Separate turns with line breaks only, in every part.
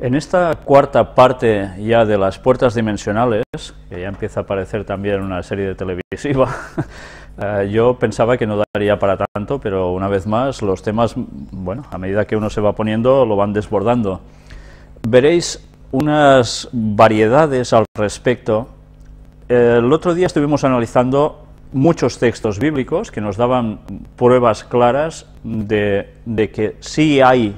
En esta cuarta parte ya de las puertas dimensionales, que ya empieza a aparecer también una serie de televisiva, yo pensaba que no daría para tanto, pero una vez más los temas, bueno, a medida que uno se va poniendo, lo van desbordando. Veréis unas variedades al respecto. El otro día estuvimos analizando muchos textos bíblicos que nos daban pruebas claras de que sí hay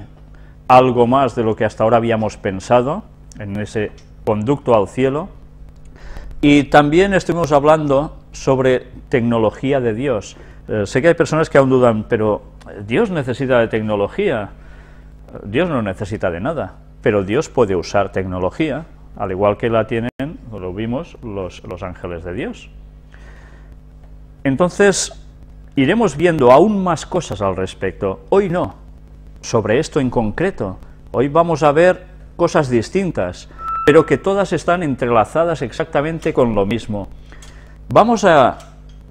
algo más de lo que hasta ahora habíamos pensado en ese conducto al cielo. Y también estuvimos hablando sobre tecnología de Dios. Sé que hay personas que aún dudan, pero ¿Dios necesita de tecnología? Dios no necesita de nada, pero Dios puede usar tecnología, al igual que la tienen, lo vimos, los ángeles de Dios. Entonces, iremos viendo aún más cosas al respecto. Hoy no, sobre esto en concreto. Hoy vamos a ver cosas distintas, pero que todas están entrelazadas exactamente con lo mismo. Vamos a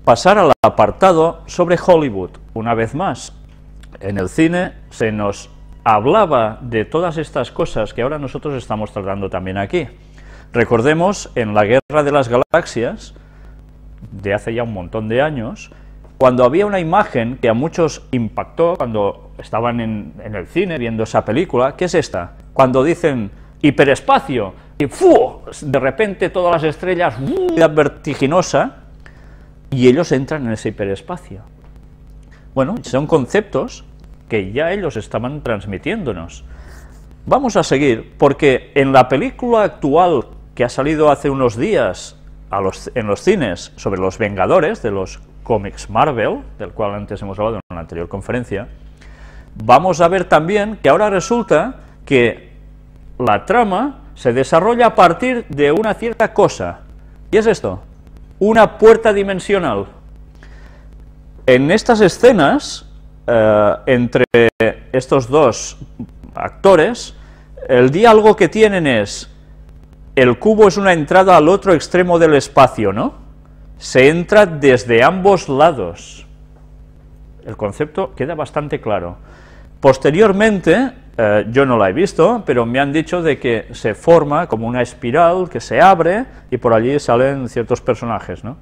pasar al apartado sobre Hollywood. Una vez más, en el cine se nos hablaba de todas estas cosas que ahora nosotros estamos tratando también aquí. Recordemos, en la Guerra de las Galaxias, de hace ya un montón de años, cuando había una imagen que a muchos impactó cuando estaban en el cine viendo esa película. ¿Qué es esta? Cuando dicen hiperespacio y ¡fu! De repente todas las estrellas, vertiginosa, y ellos entran en ese hiperespacio. Bueno, son conceptos que ya ellos estaban transmitiéndonos. Vamos a seguir, porque en la película actual que ha salido hace unos días en los cines sobre los Vengadores, de los cómics Marvel, del cual antes hemos hablado en una anterior conferencia, vamos a ver también que ahora resulta que la trama se desarrolla a partir de una cierta cosa. ¿Y es esto? Una puerta dimensional. En estas escenas, entre estos dos actores, el diálogo que tienen es: el cubo es una entrada al otro extremo del espacio, ¿no? Se entra desde ambos lados. El concepto queda bastante claro. Posteriormente, yo no la he visto, pero me han dicho de que se forma como una espiral que se abre y por allí salen ciertos personajes, ¿no?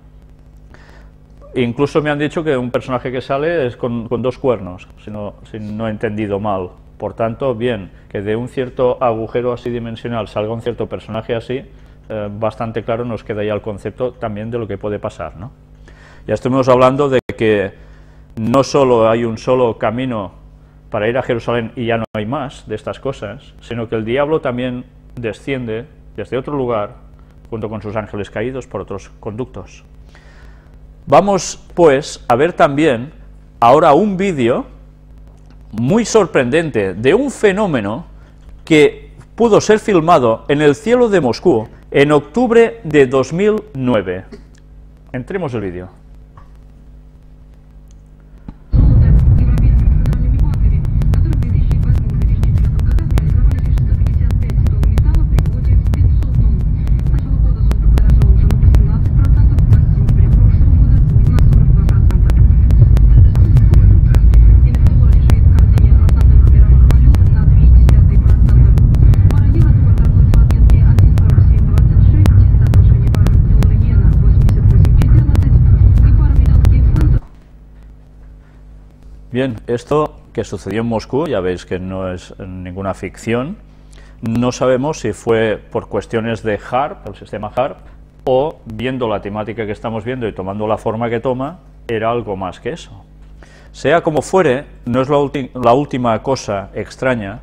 Incluso me han dicho que un personaje que sale es con dos cuernos, si no he entendido mal. Por tanto, bien, que de un cierto agujero así dimensional salga un cierto personaje así, bastante claro nos queda ya el concepto también de lo que puede pasar, ¿no? Ya estuvimos hablando de que no solo hay un solo camino para ir a Jerusalén y ya no hay más de estas cosas, sino que el diablo también desciende desde otro lugar, junto con sus ángeles caídos, por otros conductos. Vamos, pues, a ver también ahora un vídeo muy sorprendente de un fenómeno que pudo ser filmado en el cielo de Moscú en octubre de 2009. Entremos el vídeo. Bien, esto que sucedió en Moscú, ya veis que no es ninguna ficción. No sabemos si fue por cuestiones de HAARP, el sistema HAARP, o viendo la temática que estamos viendo y tomando la forma que toma, era algo más que eso. Sea como fuere, no es la última cosa extraña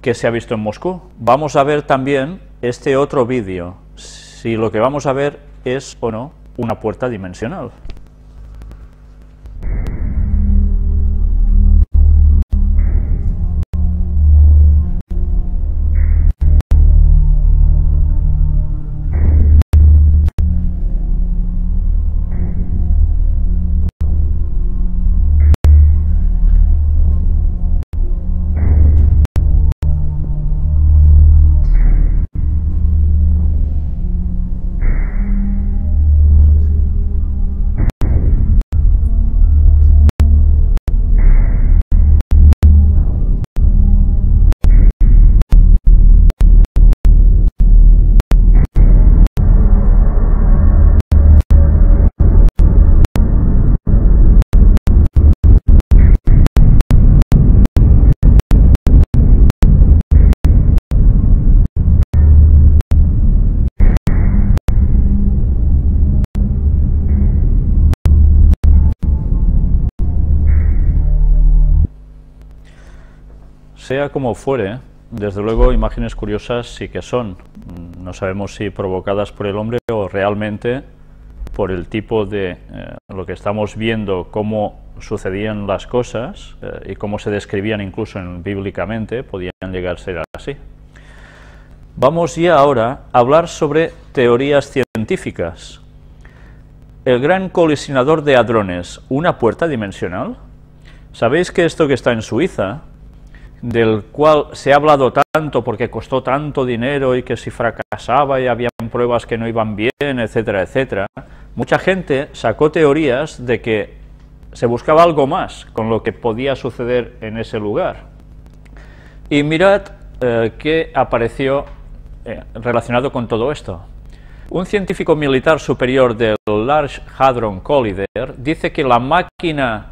que se ha visto en Moscú. Vamos a ver también este otro vídeo, si lo que vamos a ver es o no una puerta dimensional. Sea como fuere, desde luego imágenes curiosas sí que son. No sabemos si provocadas por el hombre o realmente por el tipo de lo que estamos viendo, cómo sucedían las cosas y cómo se describían incluso bíblicamente, podían llegar a ser así. Vamos ya ahora a hablar sobre teorías científicas. El gran colisionador de hadrones, ¿una puerta dimensional? ¿Sabéis que esto que está en Suiza, del cual se ha hablado tanto porque costó tanto dinero y que si fracasaba y habían pruebas que no iban bien, etcétera, etcétera, mucha gente sacó teorías de que se buscaba algo más con lo que podía suceder en ese lugar? Y mirad qué apareció relacionado con todo esto. Un científico militar superior del Large Hadron Collider dice que la máquina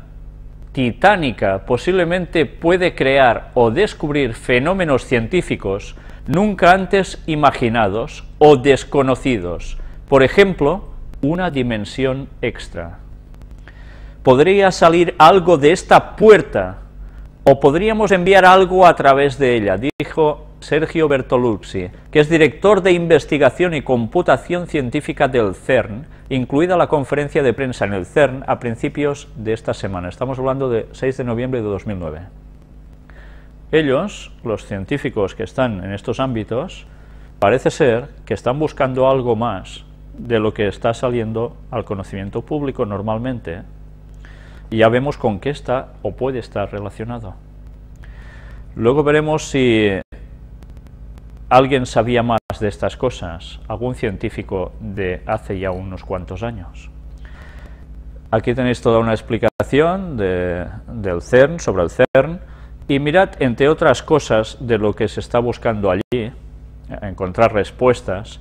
titánica posiblemente puede crear o descubrir fenómenos científicos nunca antes imaginados o desconocidos. Por ejemplo, una dimensión extra. Podría salir algo de esta puerta o podríamos enviar algo a través de ella, dijo Sergio Bertolucci, que es director de investigación y computación científica del CERN, incluida la conferencia de prensa en el CERN a principios de esta semana. Estamos hablando de 6 de noviembre de 2009. Ellos, los científicos que están en estos ámbitos, parece ser que están buscando algo más de lo que está saliendo al conocimiento público normalmente, y ya vemos con qué está o puede estar relacionado. Luego veremos si alguien sabía más de estas cosas, algún científico de hace ya unos cuantos años. Aquí tenéis toda una explicación del CERN, sobre el CERN, y mirad, entre otras cosas, de lo que se está buscando allí, encontrar respuestas.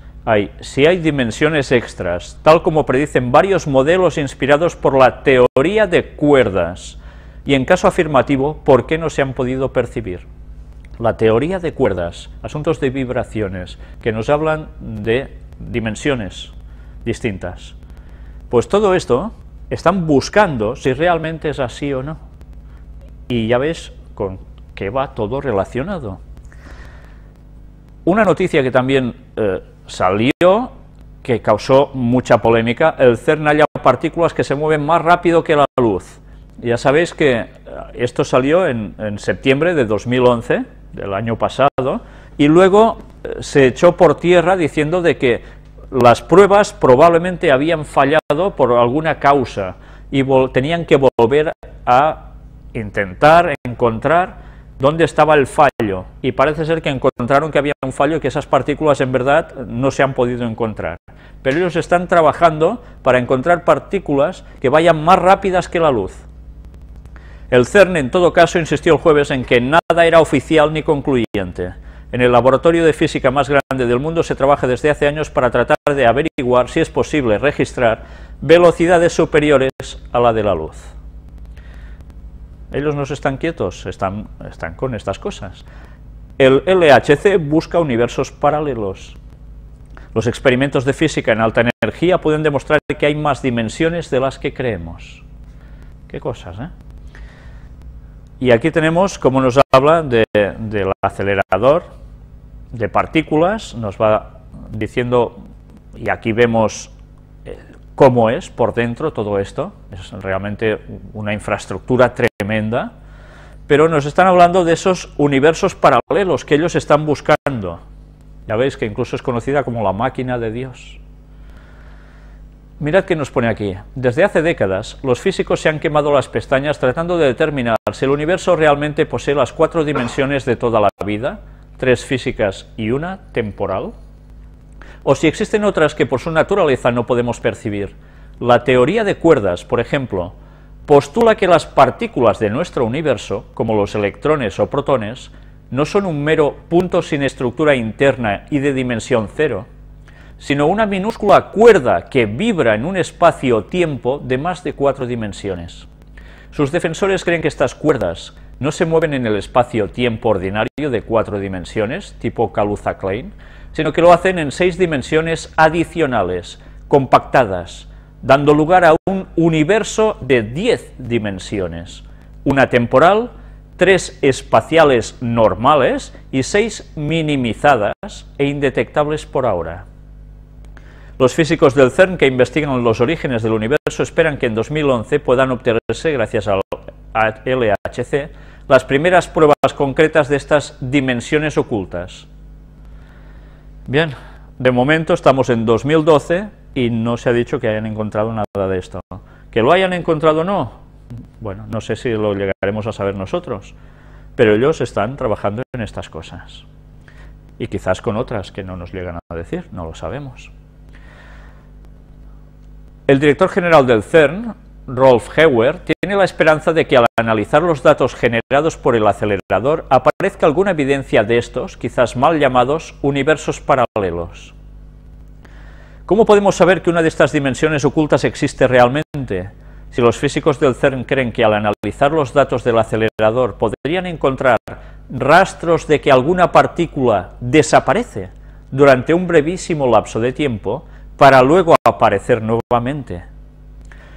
Si hay dimensiones extras, tal como predicen varios modelos inspirados por la teoría de cuerdas, y en caso afirmativo, ¿por qué no se han podido percibir? La teoría de cuerdas, asuntos de vibraciones, que nos hablan de dimensiones distintas. Pues todo esto están buscando si realmente es así o no. Y ya ves con qué va todo relacionado. Una noticia que también salió, que causó mucha polémica: el CERN halla partículas que se mueven más rápido que la luz. Ya sabéis que esto salió en septiembre de 2011, del año pasado, y luego se echó por tierra diciendo de que las pruebas probablemente habían fallado por alguna causa y tenían que volver a intentar encontrar dónde estaba el fallo, y parece ser que encontraron que había un fallo y que esas partículas en verdad no se han podido encontrar. Pero ellos están trabajando para encontrar partículas que vayan más rápidas que la luz. El CERN, en todo caso, insistió el jueves en que nada era oficial ni concluyente. En el laboratorio de física más grande del mundo se trabaja desde hace años para tratar de averiguar si es posible registrar velocidades superiores a la de la luz. Ellos no están quietos, están con estas cosas. El LHC busca universos paralelos. Los experimentos de física en alta energía pueden demostrar que hay más dimensiones de las que creemos. Qué cosas, ¿eh? Y aquí tenemos cómo nos habla del acelerador de partículas, nos va diciendo, y aquí vemos cómo es por dentro todo esto, es realmente una infraestructura tremenda, pero nos están hablando de esos universos paralelos que ellos están buscando. Ya veis que incluso es conocida como la máquina de Dios. Mirad qué nos pone aquí. Desde hace décadas, los físicos se han quemado las pestañas tratando de determinar si el universo realmente posee las 4 dimensiones de toda la vida, 3 físicas y una temporal, o si existen otras que por su naturaleza no podemos percibir. La teoría de cuerdas, por ejemplo, postula que las partículas de nuestro universo, como los electrones o protones, no son un mero punto sin estructura interna y de dimensión cero, sino una minúscula cuerda que vibra en un espacio-tiempo de más de 4 dimensiones. Sus defensores creen que estas cuerdas no se mueven en el espacio-tiempo ordinario de 4 dimensiones, tipo Kaluza-Klein, sino que lo hacen en 6 dimensiones adicionales, compactadas, dando lugar a un universo de 10 dimensiones, una temporal 3 espaciales normales y 6 minimizadas e indetectables por ahora. Los físicos del CERN que investigan los orígenes del universo esperan que en 2011 puedan obtenerse, gracias al LHC, las primeras pruebas concretas de estas dimensiones ocultas. Bien, de momento estamos en 2012 y no se ha dicho que hayan encontrado nada de esto. ¿Que lo hayan encontrado o no? Bueno, no sé si lo llegaremos a saber nosotros, pero ellos están trabajando en estas cosas. Y quizás con otras que no nos llegan a decir, no lo sabemos. El director general del CERN, Rolf Heuer, tiene la esperanza de que al analizar los datos generados por el acelerador aparezca alguna evidencia de estos, quizás mal llamados, universos paralelos. ¿Cómo podemos saber que una de estas dimensiones ocultas existe realmente? Si los físicos del CERN creen que al analizar los datos del acelerador podrían encontrar rastros de que alguna partícula desaparece durante un brevísimo lapso de tiempo para luego aparecer nuevamente.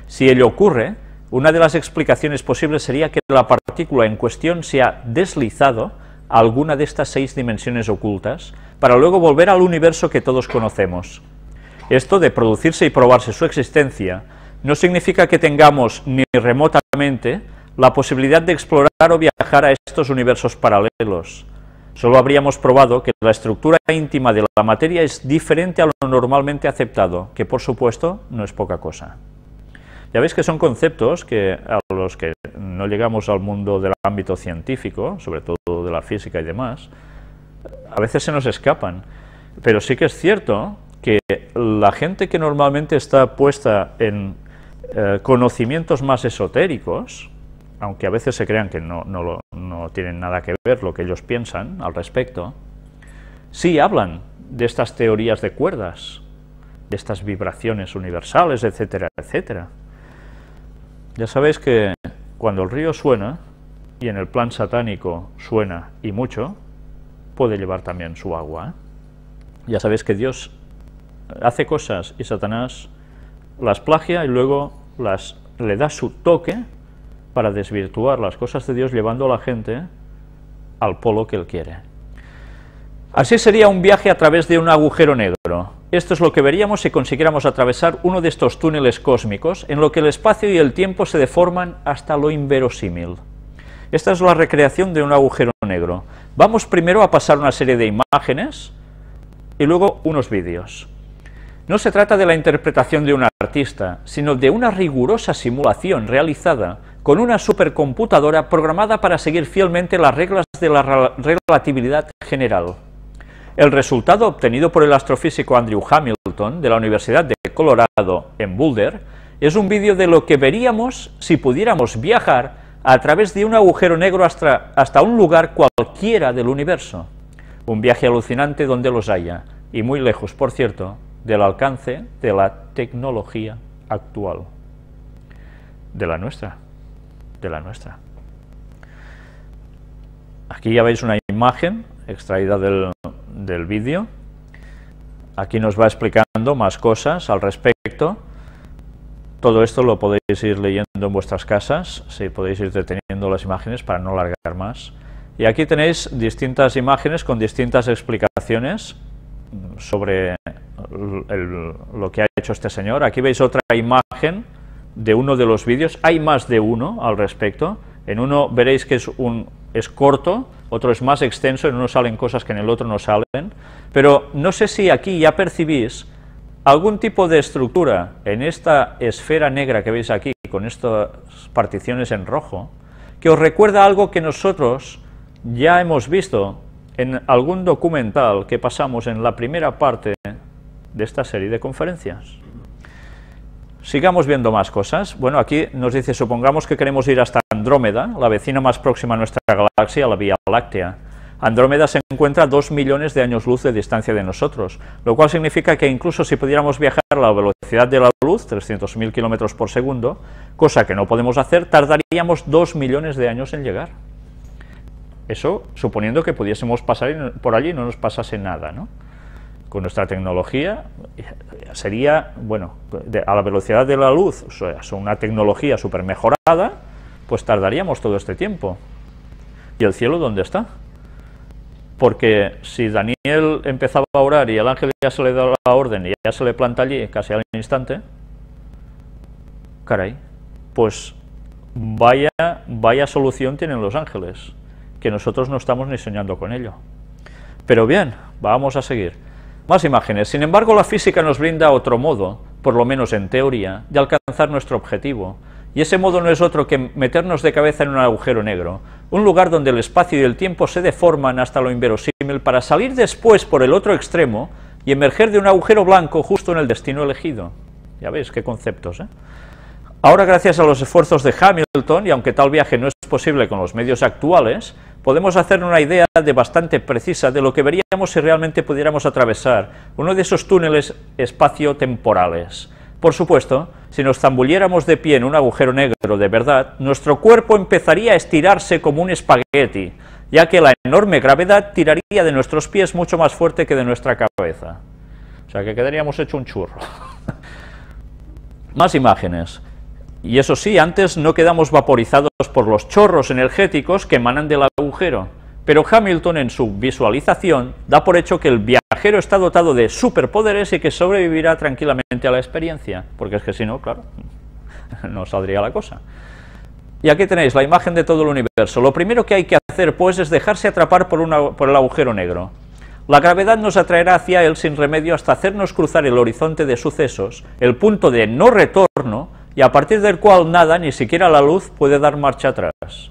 Si ello ocurre, una de las explicaciones posibles sería que la partícula en cuestión se ha deslizado a alguna de estas 6 dimensiones ocultas para luego volver al universo que todos conocemos. Esto de producirse y probarse su existencia no significa que tengamos ni remotamente la posibilidad de explorar o viajar a estos universos paralelos. Solo habríamos probado que la estructura íntima de la materia es diferente a lo normalmente aceptado, que por supuesto no es poca cosa. Ya veis que son conceptos que a los que no llegamos al mundo del ámbito científico, sobre todo de la física y demás, a veces se nos escapan, pero sí que es cierto que la gente que normalmente está puesta en conocimientos más esotéricos, aunque a veces se crean que no tienen nada que ver lo que ellos piensan al respecto, sí hablan de estas teorías de cuerdas, de estas vibraciones universales, etcétera, etcétera. Ya sabéis que cuando el río suena, y en el plan satánico suena y mucho, puede llevar también su agua, ¿eh? Ya sabéis que Dios hace cosas y Satanás las plagia y luego le da su toque para desvirtuar las cosas de Dios, llevando a la gente al polo que Él quiere. Así sería un viaje a través de un agujero negro. Esto es lo que veríamos si consiguiéramos atravesar uno de estos túneles cósmicos, en lo que el espacio y el tiempo se deforman hasta lo inverosímil. Esta es la recreación de un agujero negro. Vamos primero a pasar una serie de imágenes y luego unos vídeos. No se trata de la interpretación de un artista, sino de una rigurosa simulación realizada con una supercomputadora programada para seguir fielmente las reglas de la relatividad general. El resultado obtenido por el astrofísico Andrew Hamilton de la Universidad de Colorado en Boulder es un vídeo de lo que veríamos si pudiéramos viajar a través de un agujero negro hasta un lugar cualquiera del universo. Un viaje alucinante donde los haya, y muy lejos, por cierto, del alcance de la tecnología actual. De la nuestra. Aquí ya veis una imagen extraída del vídeo. Aquí nos va explicando más cosas al respecto. Todo esto lo podéis ir leyendo en vuestras casas, si podéis ir deteniendo las imágenes para no alargar más. Y aquí tenéis distintas imágenes con distintas explicaciones sobre lo que ha hecho este señor. Aquí veis otra imagen de uno de los vídeos, hay más de uno al respecto. En uno veréis que es corto, otro es más extenso, en uno salen cosas que en el otro no salen, pero no sé si aquí ya percibís algún tipo de estructura en esta esfera negra que veis aquí, con estas particiones en rojo, que os recuerda algo que nosotros ya hemos visto en algún documental que pasamos en la primera parte de esta serie de conferencias. Sigamos viendo más cosas. Bueno, aquí nos dice, supongamos que queremos ir hasta Andrómeda, la vecina más próxima a nuestra galaxia, la Vía Láctea. Andrómeda se encuentra a 2 millones de años luz de distancia de nosotros, lo cual significa que incluso si pudiéramos viajar a la velocidad de la luz, 300.000 kilómetros por segundo, cosa que no podemos hacer, tardaríamos 2 millones de años en llegar. Eso suponiendo que pudiésemos pasar por allí y no nos pasase nada, ¿no? Con nuestra tecnología sería, bueno, a la velocidad de la luz, o sea, una tecnología súper mejorada, pues tardaríamos todo este tiempo. ¿Y el cielo dónde está? Porque si Daniel empezaba a orar y el ángel ya se le da la orden y ya se le planta allí casi al instante, caray, pues vaya solución tienen los ángeles, que nosotros no estamos ni soñando con ello. Pero bien, vamos a seguir. Más imágenes. Sin embargo, la física nos brinda otro modo, por lo menos en teoría, de alcanzar nuestro objetivo. Y ese modo no es otro que meternos de cabeza en un agujero negro, un lugar donde el espacio y el tiempo se deforman hasta lo inverosímil para salir después por el otro extremo y emerger de un agujero blanco justo en el destino elegido. Ya veis qué conceptos, ¿eh? Ahora, gracias a los esfuerzos de Hamilton, y aunque tal viaje no es posible con los medios actuales, podemos hacer una idea bastante precisa de lo que veríamos si realmente pudiéramos atravesar uno de esos túneles espacio-temporales. Por supuesto, si nos zambulliéramos de pie en un agujero negro de verdad, nuestro cuerpo empezaría a estirarse como un espagueti, ya que la enorme gravedad tiraría de nuestros pies mucho más fuerte que de nuestra cabeza. O sea que quedaríamos hecho un churro. Más imágenes. Y eso sí, antes no quedamos vaporizados por los chorros energéticos que emanan del agujero, pero Hamilton en su visualización da por hecho que el viajero está dotado de superpoderes y que sobrevivirá tranquilamente a la experiencia, porque es que si no, claro, no saldría la cosa. Y aquí tenéis la imagen de todo el universo. Lo primero que hay que hacer, pues, es dejarse atrapar por el agujero negro. La gravedad nos atraerá hacia él sin remedio hasta hacernos cruzar el horizonte de sucesos, el punto de no retorno, y a partir del cual nada, ni siquiera la luz, puede dar marcha atrás.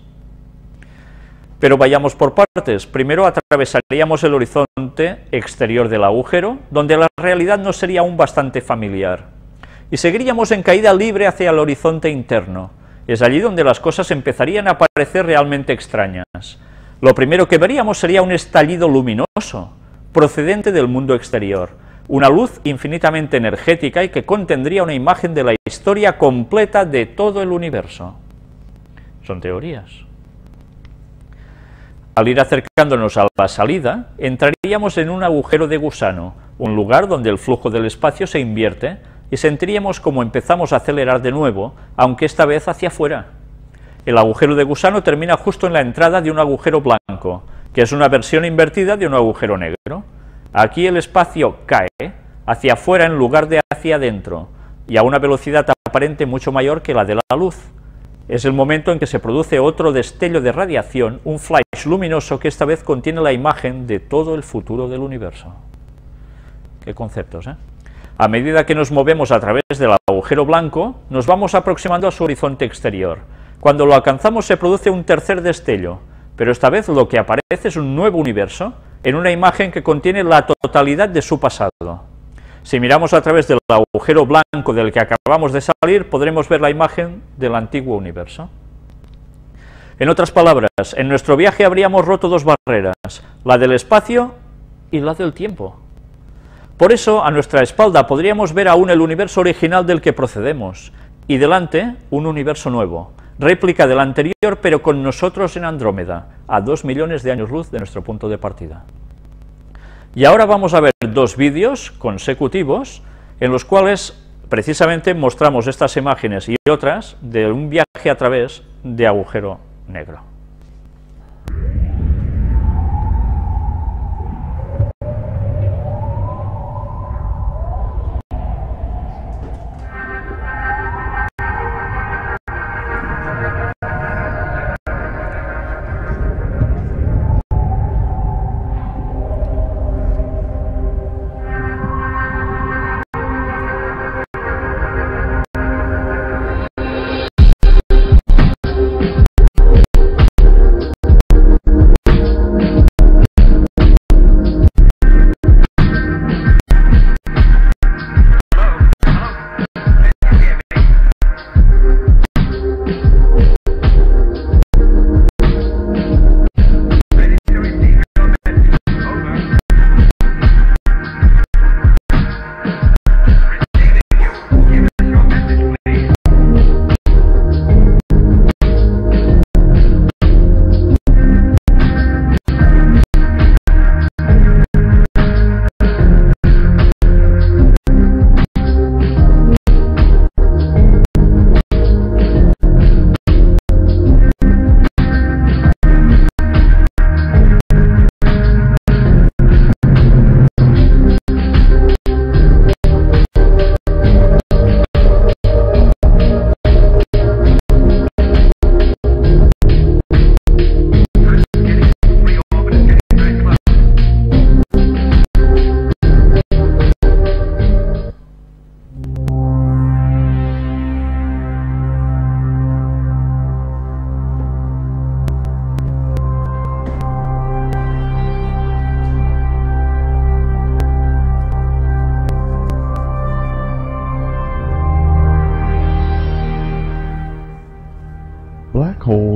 Pero vayamos por partes. Primero atravesaríamos el horizonte exterior del agujero, donde la realidad nos sería aún bastante familiar. Y seguiríamos en caída libre hacia el horizonte interno. Es allí donde las cosas empezarían a parecer realmente extrañas. Lo primero que veríamos sería un estallido luminoso, procedente del mundo exterior. Una luz infinitamente energética y que contendría una imagen de la historia completa de todo el universo. Son teorías. Al ir acercándonos a la salida, entraríamos en un agujero de gusano, un lugar donde el flujo del espacio se invierte y sentiríamos como empezamos a acelerar de nuevo, aunque esta vez hacia afuera. El agujero de gusano termina justo en la entrada de un agujero blanco, que es una versión invertida de un agujero negro. Aquí el espacio cae hacia afuera en lugar de hacia adentro, y a una velocidad aparente mucho mayor que la de la luz. Es el momento en que se produce otro destello de radiación, un flash luminoso que esta vez contiene la imagen de todo el futuro del universo. Qué conceptos, ¿eh? A medida que nos movemos a través del agujero blanco, nos vamos aproximando a su horizonte exterior. Cuando lo alcanzamos se produce un tercer destello, pero esta vez lo que aparece es un nuevo universo, en una imagen que contiene la totalidad de su pasado. Si miramos a través del agujero blanco del que acabamos de salir, podremos ver la imagen del antiguo universo. En otras palabras, en nuestro viaje habríamos roto dos barreras, la del espacio y la del tiempo. Por eso, a nuestra espalda podríamos ver aún el universo original del que procedemos, y delante un universo nuevo, réplica del anterior, pero con nosotros en Andrómeda, a 2 millones de años luz de nuestro punto de partida. Y ahora vamos a ver dos vídeos consecutivos en los cuales precisamente mostramos estas imágenes y otras de un viaje a través de agujero negro.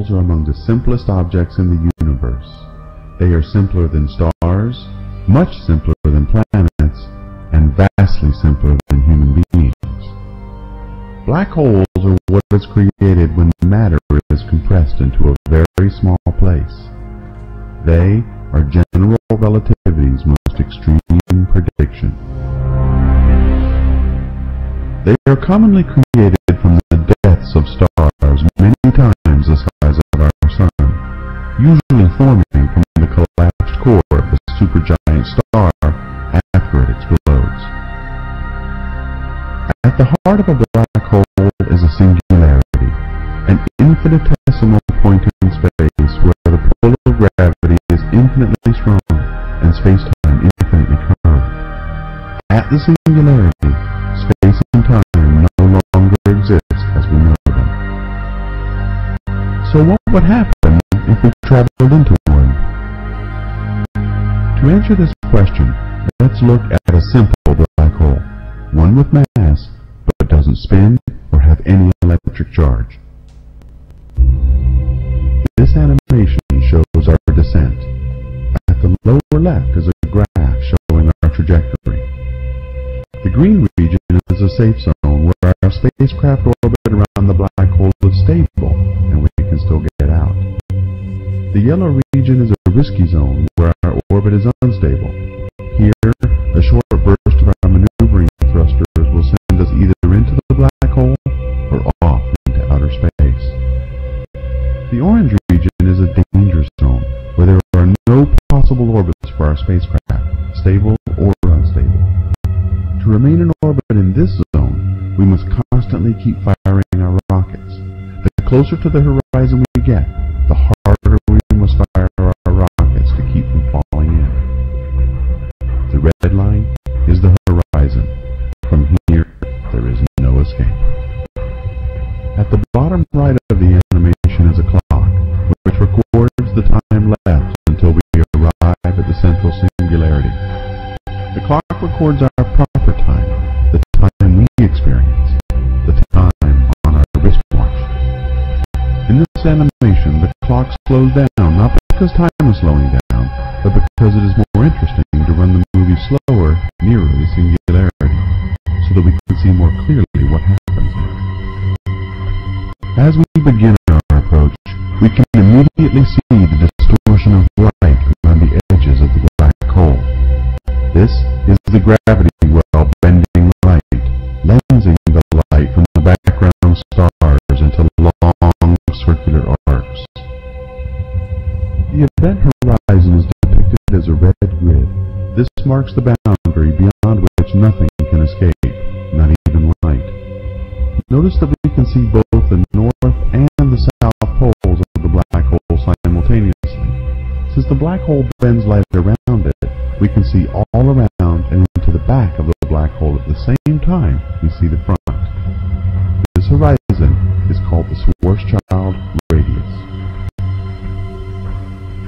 holes are among the simplest objects in the universe. They are simpler than stars, much simpler than planets, and vastly simpler than human beings. Black holes are what is created when matter is compressed into a very small place. They are general relativity's most extreme prediction. They are commonly created from the depths of stars many times the size of our Sun, usually forming from the collapsed core of the supergiant star after it explodes. At the heart of a black hole is a singularity, an infinitesimal point in space where the pull of gravity is infinitely strong and space-time infinitely curved. At the singularity, space and time no longer exist as we know them. So what would happen if we traveled into one? To answer this question, let's look at a simple black hole, one with mass, but doesn't spin or have any electric charge. This animation shows our descent. At the lower left is a graph showing our trajectory. The green region is a safe zone where our spacecraft orbit around the black hole is stable and we can still get out. The yellow region is a risky zone where our orbit is unstable. Here, a short burst of our maneuvering thrusters will send us either into the black hole or off into outer space. The orange region is a danger zone where there are no possible orbits for our spacecraft, stable or unstable. To remain in orbit in this zone, we must constantly keep firing our rockets. The closer to the horizon we get, the harder we must fire our rockets to keep from falling in. The red line is the horizon. From here, there is no escape. At the bottom right of the animation is a clock, which records the time left until we arrive at the central singularity. The clock records our proper time, the time we experience, the time on our wristwatch. In this animation, the clock slows down, not because time is slowing down, but because it is more interesting to run the movie slower nearer the singularity, so that we can see more clearly what happens there. As we begin our approach, we can immediately see the distortion of light around the edges of the black hole. This is the gravity well bending light, lensing the light from the background stars into long circular arcs. The event horizon is depicted as a red grid. This marks the boundary beyond which nothing can escape, not even light. Notice that we can see both the north and the south poles of the black hole simultaneously. Since the black hole bends light around it, we can see all around and into the back of the black hole at the same time we see the front. This horizon is called the Schwarzschild radius.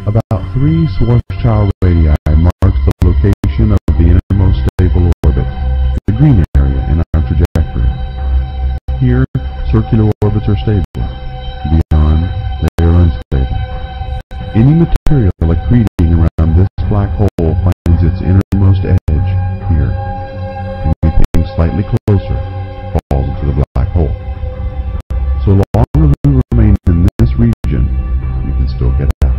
About 3 Schwarzschild radii marks the location of the innermost stable orbit, the green area in our trajectory. Here, circular orbits are stable. Beyond, they are unstable. Any material accreting around this black hole finds its innermost edge here. Anything slightly closer falls into the black hole. So long as we remain in this region, we can still get out.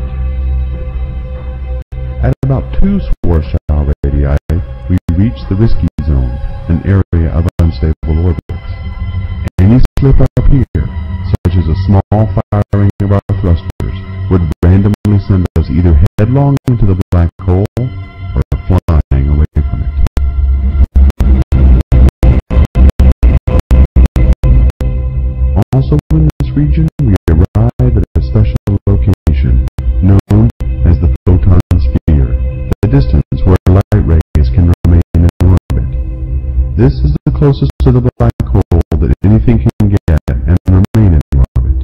At about 2 Schwarzschild radii, we reach the risky zone, an area of unstable orbits. Any slip up here, such as a small firing of our thrusters, would randomly send us either headlong into the black hole or flying away from it. Also in this region, we arrive at a special location known as the photon sphere, the distance where light rays can remain in orbit. This is the closest to the black hole that anything can get and remain in orbit.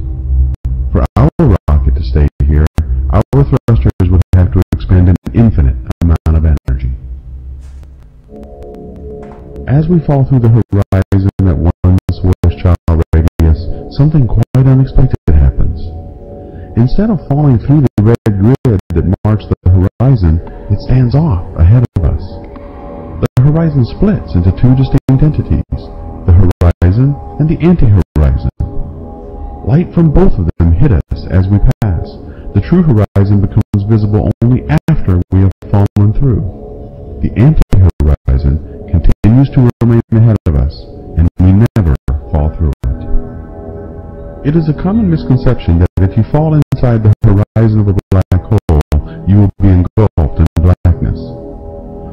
For our rocket to stay here, our thrusters would have to expend an infinite amount of energy. As we fall through the horizon at 1 Schwarzschild radius, something quite unexpected happens. instead of falling through the red grid that marks the horizon, it stands off ahead of us. The horizon splits into two distinct entities, the horizon and the anti-horizon. Light from both of them hit us as we pass. The true horizon becomes visible only after we have fallen through. The anti-horizon continues to remain ahead of us, and we never fall through it. It is a common misconception that if you fall inside the horizon of a black hole, you will be engulfed in blackness.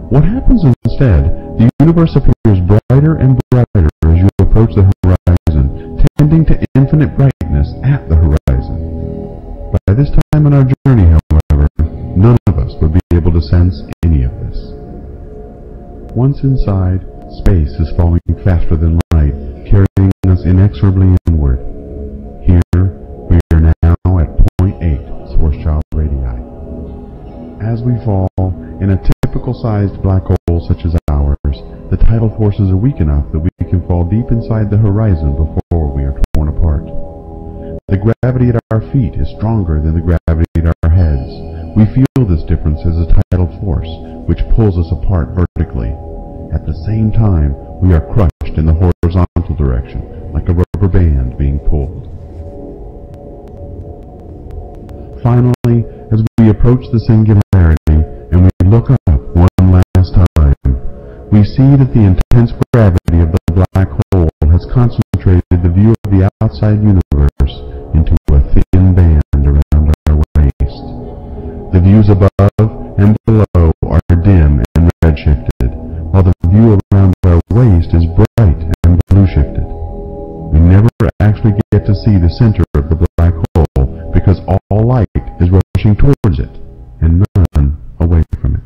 What happens instead, the universe appears brighter and brighter as you approach the horizon, tending to infinite brightness at the horizon. By this time in our journey, however, none of us would be able to sense any of this. Once inside, space is falling faster than light, carrying us inexorably inward. Here, we are now at point 8 Schwarzschild radii. As we fall, in a typical-sized black hole such as ours, the tidal forces are weak enough that we can fall deep inside the horizon before we are torn apart. The gravity at our feet is stronger than the gravity at our heads. We feel this difference as a tidal force, which pulls us apart vertically. At the same time, we are crushed in the horizontal direction, like a rubber band being pulled. Finally, as we approach the singularity and we look up one last time, we see that the intense gravity of the black hole has concentrated the view of the outside universe into a thin band around our waist. The views above and below are dim and red-shifted, while the view around our waist is bright and blue-shifted. We never actually get to see the center of the black hole because all light is rushing towards it and none away from it.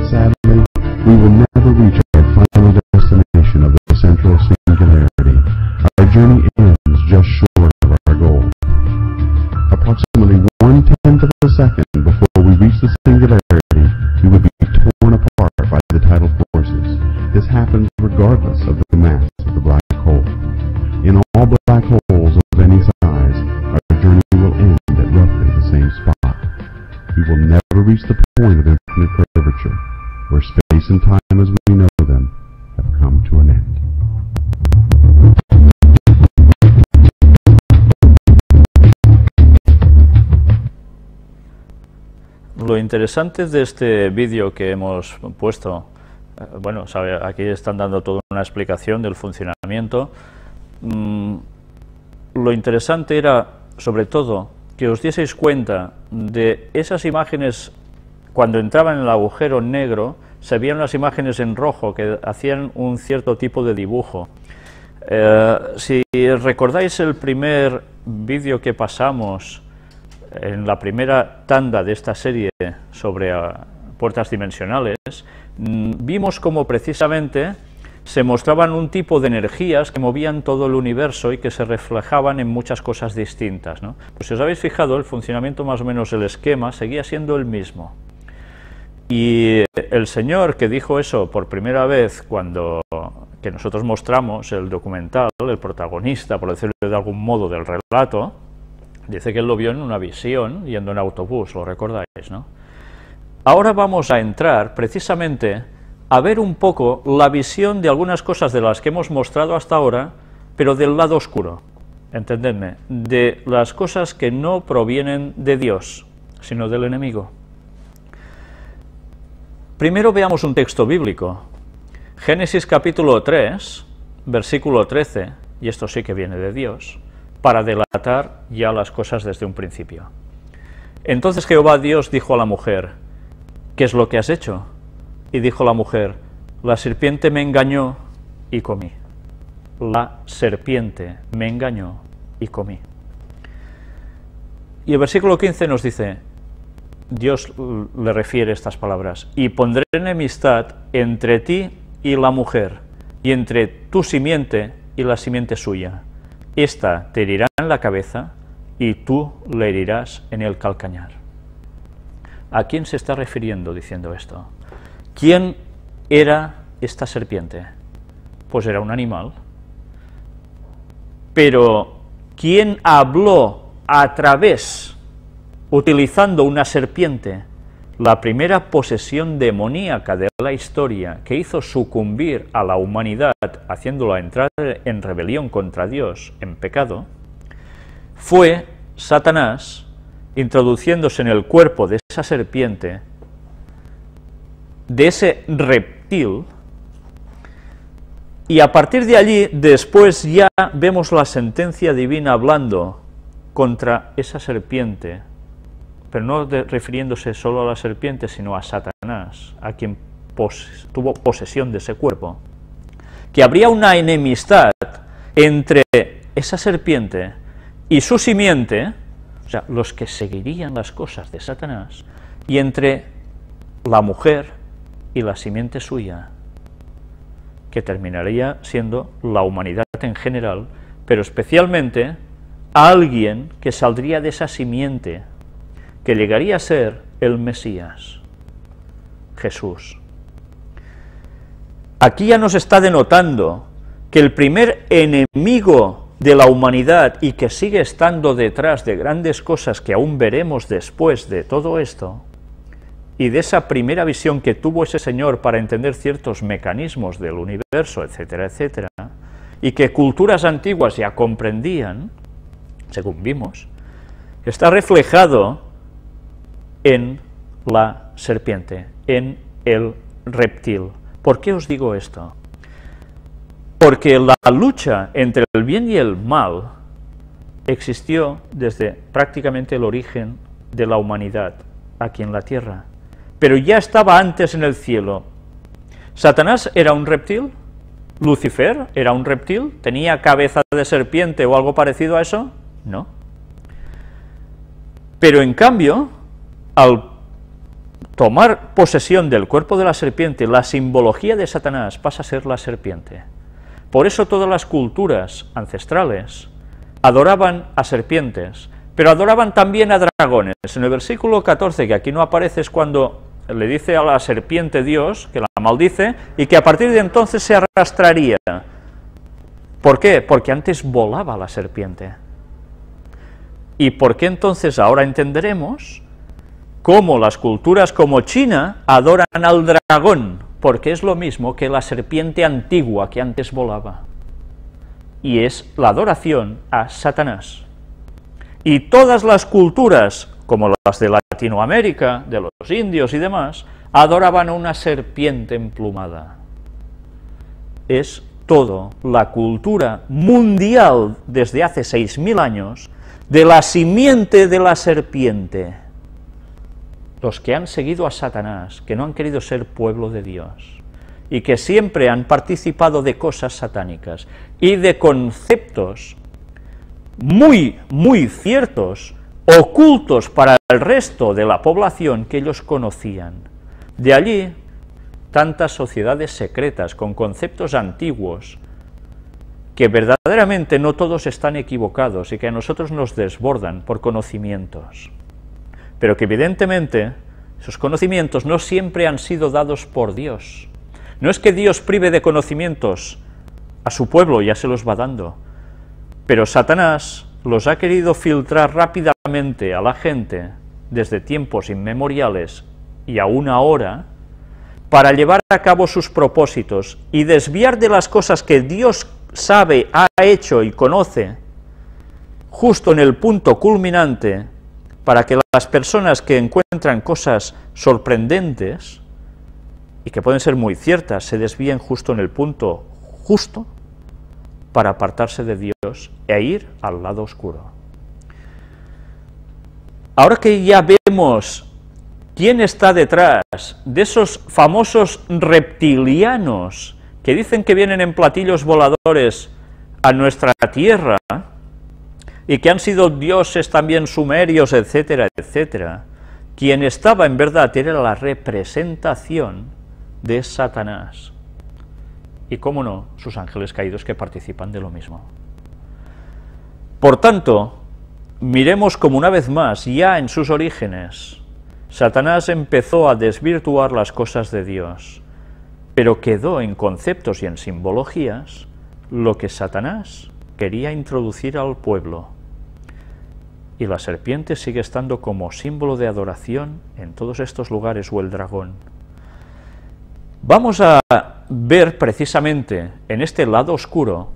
Sadly, we will never reach our final destination of the central singularity. Our journey ends just short of our goal. Approximately 1/10 of a second before we reach the singularity, we would be torn apart by the tidal forces. This happens regardless of the mass of the black hole. In all black holes of any size, our journey will end at roughly the same spot. We will never reach the point of infinite curvature, where space and time as we know them have come to an end.
Lo interesante de este vídeo que hemos puesto, bueno, aquí están dando toda una explicación del funcionamiento. Lo interesante era, sobre todo, que os dieseis cuenta de esas imágenes. Cuando entraban en el agujero negro, se veían las imágenes en rojo que hacían un cierto tipo de dibujo. Si recordáis el primer vídeo que pasamos en la primera tanda de esta serie sobre puertas dimensionales, vimos como precisamente se mostraban un tipo de energías que movían todo el universo y que se reflejaban en muchas cosas distintas, ¿no? Pues si os habéis fijado, el funcionamiento más o menos, el esquema, seguía siendo el mismo. Y el señor que dijo eso por primera vez cuando que nosotros mostramos el documental, el protagonista, por decirlo de algún modo, del relato, dice que él lo vio en una visión yendo en autobús, lo recordáis, ¿no? Ahora vamos a entrar precisamente a ver un poco la visión de algunas cosas de las que hemos mostrado hasta ahora, pero del lado oscuro, entendedme, de las cosas que no provienen de Dios, sino del enemigo. Primero veamos un texto bíblico, Génesis capítulo 3, versículo 13, y esto sí que viene de Dios, para delatar ya las cosas desde un principio. Entonces Jehová Dios dijo a la mujer, ¿qué es lo que has hecho? Y dijo la mujer, la serpiente me engañó y comí. La serpiente me engañó y comí. Y el versículo 15 nos dice, Dios le refiere estas palabras, y pondré enemistad entre ti y la mujer, y entre tu simiente y la simiente suya. Esta te herirá en la cabeza, y tú le herirás en el calcañar. ¿A quién se está refiriendo diciendo esto? ¿Quién era esta serpiente? Pues era un animal. Pero, ¿quién habló a través, utilizando una serpiente? La primera posesión demoníaca de la historia que hizo sucumbir a la humanidad, haciéndola entrar en rebelión contra Dios, en pecado, fue Satanás introduciéndose en el cuerpo de esa serpiente, de ese reptil, y a partir de allí, después ya vemos la sentencia divina hablando contra esa serpiente, pero no refiriéndose solo a la serpiente, sino a Satanás, a quien tuvo posesión de ese cuerpo, que habría una enemistad entre esa serpiente y su simiente, o sea, los que seguirían las cosas de Satanás, y entre la mujer y la simiente suya, que terminaría siendo la humanidad en general, pero especialmente alguien que saldría de esa simiente, que llegaría a ser el Mesías, Jesús. Aquí ya nos está denotando que el primer enemigo de la humanidad y que sigue estando detrás de grandes cosas que aún veremos después de todo esto, y de esa primera visión que tuvo ese señor para entender ciertos mecanismos del universo, etcétera, etcétera, y que culturas antiguas ya comprendían, según vimos, está reflejado en la serpiente, en el reptil. ¿Por qué os digo esto? Porque la lucha entre el bien y el mal existió desde prácticamente el origen de la humanidad aquí en la tierra, pero ya estaba antes en el cielo. ¿Satanás era un reptil? ¿Lucifer era un reptil? ¿Tenía cabeza de serpiente o algo parecido a eso? No. Pero en cambio, al tomar posesión del cuerpo de la serpiente, la simbología de Satanás pasa a ser la serpiente. Por eso todas las culturas ancestrales adoraban a serpientes, pero adoraban también a dragones. En el versículo 14, que aquí no aparece, es cuando le dice a la serpiente Dios, que la maldice, y que a partir de entonces se arrastraría. ¿Por qué? Porque antes volaba la serpiente. ¿Y por qué entonces ahora entenderemos cómo las culturas como China adoran al dragón? Porque es lo mismo que la serpiente antigua que antes volaba. Y es la adoración a Satanás. Y todas las culturas, como las de Latinoamérica, de los indios y demás, adoraban a una serpiente emplumada. Es todo la cultura mundial desde hace 6.000 años de la simiente de la serpiente. Los que han seguido a Satanás, que no han querido ser pueblo de Dios, y que siempre han participado de cosas satánicas y de conceptos muy ciertos, ocultos para el resto de la población que ellos conocían. De allí, tantas sociedades secretas con conceptos antiguos, que verdaderamente no todos están equivocados y que a nosotros nos desbordan por conocimientos, pero que evidentemente esos conocimientos no siempre han sido dados por Dios. No es que Dios prive de conocimientos a su pueblo, ya se los va dando, pero Satanás los ha querido filtrar rápidamente a la gente desde tiempos inmemoriales y aún ahora, para llevar a cabo sus propósitos y desviar de las cosas que Dios sabe, ha hecho y conoce, justo en el punto culminante, para que las personas que encuentran cosas sorprendentes, y que pueden ser muy ciertas, se desvíen justo en el punto justo, para apartarse de Dios e ir al lado oscuro. Ahora que ya vemos quién está detrás de esos famosos reptilianos que dicen que vienen en platillos voladores a nuestra tierra y que han sido dioses también sumerios, etcétera, etcétera, quien estaba en verdad era la representación de Satanás. Y cómo no, sus ángeles caídos que participan de lo mismo. Por tanto, miremos como una vez más, ya en sus orígenes, Satanás empezó a desvirtuar las cosas de Dios, pero quedó en conceptos y en simbologías lo que Satanás quería introducir al pueblo. Y la serpiente sigue estando como símbolo de adoración en todos estos lugares, o el dragón. Vamos a ver precisamente en este lado oscuro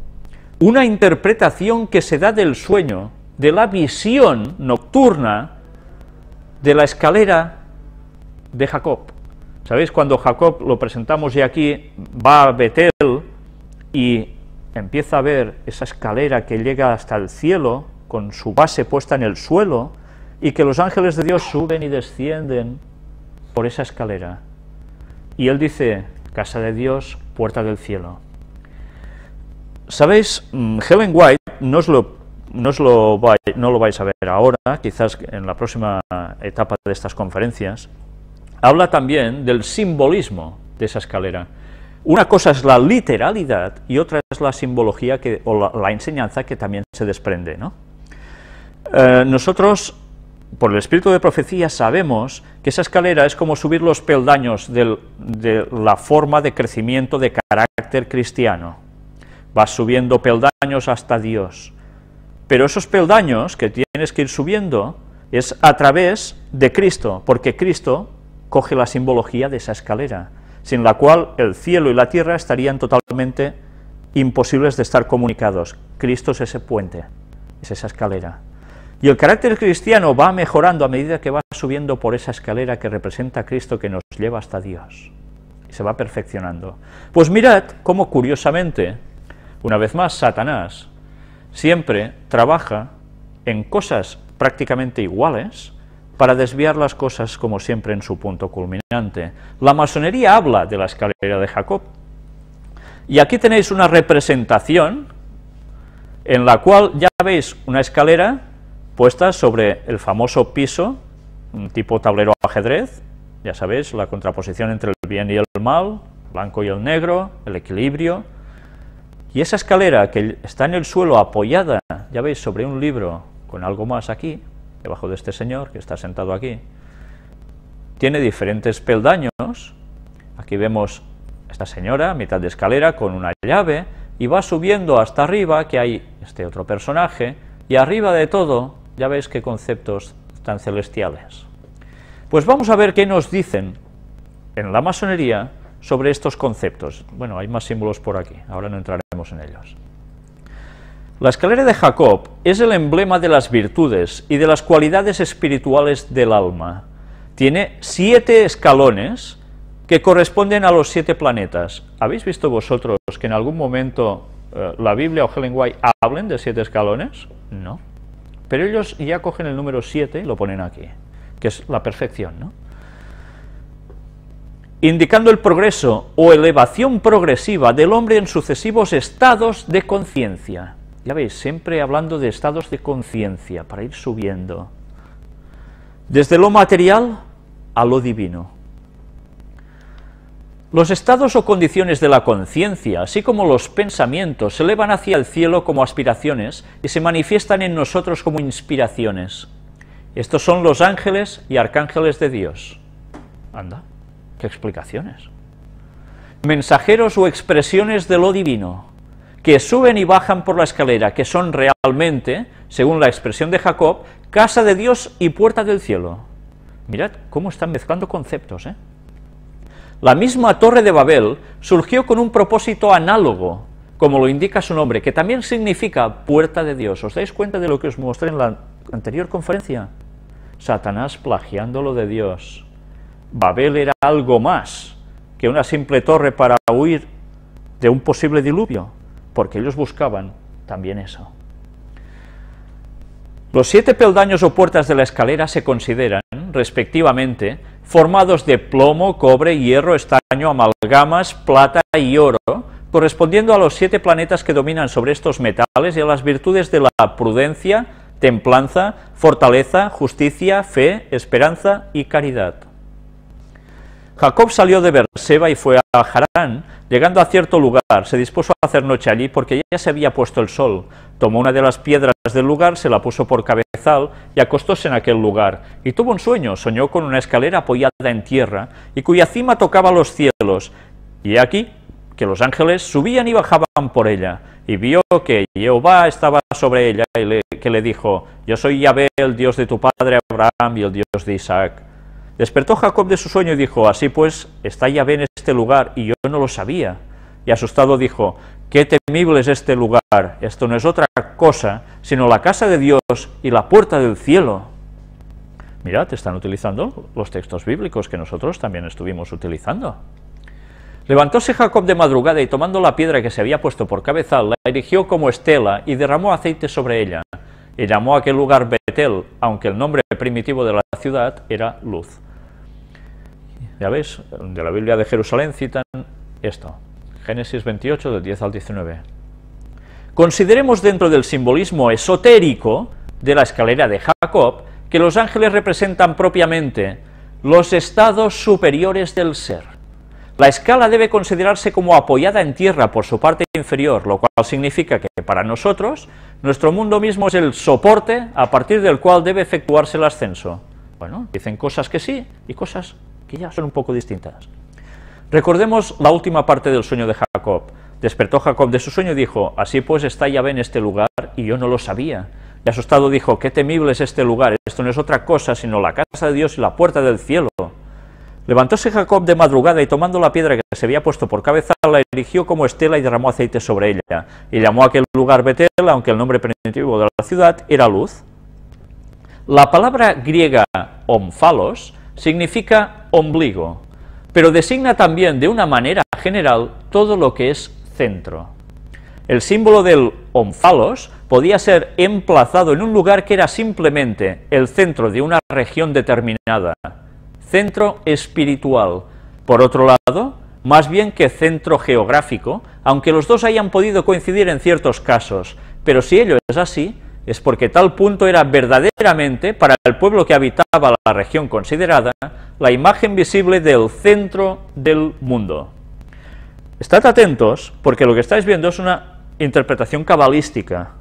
una interpretación que se da del sueño, de la visión nocturna de la escalera de Jacob. ¿Sabéis? Cuando Jacob, lo presentamos ya aquí, va a Betel y empieza a ver esa escalera que llega hasta el cielo, con su base puesta en el suelo, y que los ángeles de Dios suben y descienden por esa escalera. Y él dice, casa de Dios, puerta del cielo. ¿Sabéis? Ellen White, no lo vais a ver ahora, quizás en la próxima etapa de estas conferencias, habla también del simbolismo de esa escalera. Una cosa es la literalidad y otra es la simbología o la enseñanza que también se desprende, ¿no? Nosotros, por el espíritu de profecía, sabemos que esa escalera es como subir los peldaños de la forma de crecimiento de carácter cristiano. Vas subiendo peldaños hasta Dios. Pero esos peldaños que tienes que ir subiendo es a través de Cristo, porque Cristo coge la simbología de esa escalera, sin la cual el cielo y la tierra estarían totalmente imposibles de estar comunicados. Cristo es ese puente, es esa escalera. Y el carácter cristiano va mejorando a medida que va subiendo por esa escalera que representa a Cristo, que nos lleva hasta Dios. Y se va perfeccionando. Pues mirad cómo, curiosamente, una vez más, Satanás siempre trabaja en cosas prácticamente iguales para desviar las cosas, como siempre, en su punto culminante. La masonería habla de la escalera de Jacob. Y aquí tenéis una representación en la cual ya veis una escalera puesta sobre el famoso piso, un tipo tablero ajedrez, ya sabéis, la contraposición entre el bien y el mal, el blanco y el negro, el equilibrio, y esa escalera que está en el suelo apoyada, ya veis, sobre un libro con algo más aquí, debajo de este señor que está sentado aquí, tiene diferentes peldaños. Aquí vemos a esta señora a mitad de escalera con una llave, y va subiendo hasta arriba, que hay este otro personaje, y arriba de todo, ya veis qué conceptos tan celestiales. Pues vamos a ver qué nos dicen en la masonería sobre estos conceptos. Bueno, hay más símbolos por aquí, ahora no entraremos en ellos. La escalera de Jacob es el emblema de las virtudes y de las cualidades espirituales del alma. Tiene 7 escalones que corresponden a los 7 planetas. ¿Habéis visto vosotros que en algún momento la Biblia o Ellen White hablen de 7 escalones? No. Pero ellos ya cogen el número 7 y lo ponen aquí, que es la perfección, ¿no? Indicando el progreso o elevación progresiva del hombre en sucesivos estados de conciencia. Ya veis, siempre hablando de estados de conciencia, para ir subiendo. Desde lo material a lo divino. Los estados o condiciones de la conciencia, así como los pensamientos, se elevan hacia el cielo como aspiraciones y se manifiestan en nosotros como inspiraciones. Estos son los ángeles y arcángeles de Dios. Anda, qué explicaciones. Mensajeros o expresiones de lo divino, que suben y bajan por la escalera, que son realmente, según la expresión de Jacob, casa de Dios y puerta del cielo. Mirad cómo están mezclando conceptos, ¿eh? La misma Torre de Babel surgió con un propósito análogo, como lo indica su nombre, que también significa puerta de Dios. ¿Os dais cuenta de lo que os mostré en la anterior conferencia? Satanás plagiando lo de Dios. Babel era algo más que una simple torre para huir de un posible diluvio, porque ellos buscaban también eso. Los 7 peldaños o puertas de la escalera se consideran, respectivamente, formados de plomo, cobre, hierro, estaño, amalgamas, plata y oro, correspondiendo a los 7 planetas que dominan sobre estos metales y a las virtudes de la prudencia, templanza, fortaleza, justicia, fe, esperanza y caridad. Jacob salió de Beerseba y fue a Harán. Llegando a cierto lugar, se dispuso a hacer noche allí porque ya se había puesto el sol. Tomó una de las piedras del lugar, se la puso por cabezal y acostóse en aquel lugar. Y tuvo un sueño, soñó con una escalera apoyada en tierra y cuya cima tocaba los cielos. Y aquí que los ángeles subían y bajaban por ella, y vio que Jehová estaba sobre ella, y que le dijo, yo soy Yahvé, el Dios de tu padre Abraham y el Dios de Isaac. Despertó Jacob de su sueño y dijo, así pues, está Yahvé en este lugar, y yo no lo sabía. Y asustado dijo, qué temible es este lugar, esto no es otra cosa, sino la casa de Dios y la puerta del cielo. Mirad, están utilizando los textos bíblicos que nosotros también estuvimos utilizando. Levantóse Jacob de madrugada y tomando la piedra que se había puesto por cabezal, la erigió como estela y derramó aceite sobre ella, y llamó a aquel lugar Betel, aunque el nombre primitivo de la ciudad era Luz. Ya veis, de la Biblia de Jerusalén citan esto, Génesis 28, del 10 al 19. Consideremos dentro del simbolismo esotérico de la escalera de Jacob que los ángeles representan propiamente los estados superiores del ser. La escala debe considerarse como apoyada en tierra por su parte inferior, lo cual significa que para nosotros, nuestro mundo mismo es el soporte a partir del cual debe efectuarse el ascenso. Bueno, dicen cosas que sí y cosas que ya son un poco distintas. Recordemos la última parte del sueño de Jacob. Despertó Jacob de su sueño y dijo, así pues está Yahvé en este lugar, y yo no lo sabía. Y asustado dijo, qué temible es este lugar, esto no es otra cosa sino la casa de Dios y la puerta del cielo. Levantóse Jacob de madrugada y tomando la piedra que se había puesto por cabeza, la erigió como estela y derramó aceite sobre ella, y llamó a aquel lugar Betel, aunque el nombre primitivo de la ciudad era Luz. La palabra griega omphalos significa ombligo, pero designa también de una manera general todo lo que es centro. El símbolo del omphalos podía ser emplazado en un lugar que era simplemente el centro de una región determinada, centro espiritual. Por otro lado, más bien que centro geográfico, aunque los dos hayan podido coincidir en ciertos casos, pero si ello es así, es porque tal punto era verdaderamente, para el pueblo que habitaba la región considerada, la imagen visible del centro del mundo. Estad atentos, porque lo que estáis viendo es una interpretación cabalística,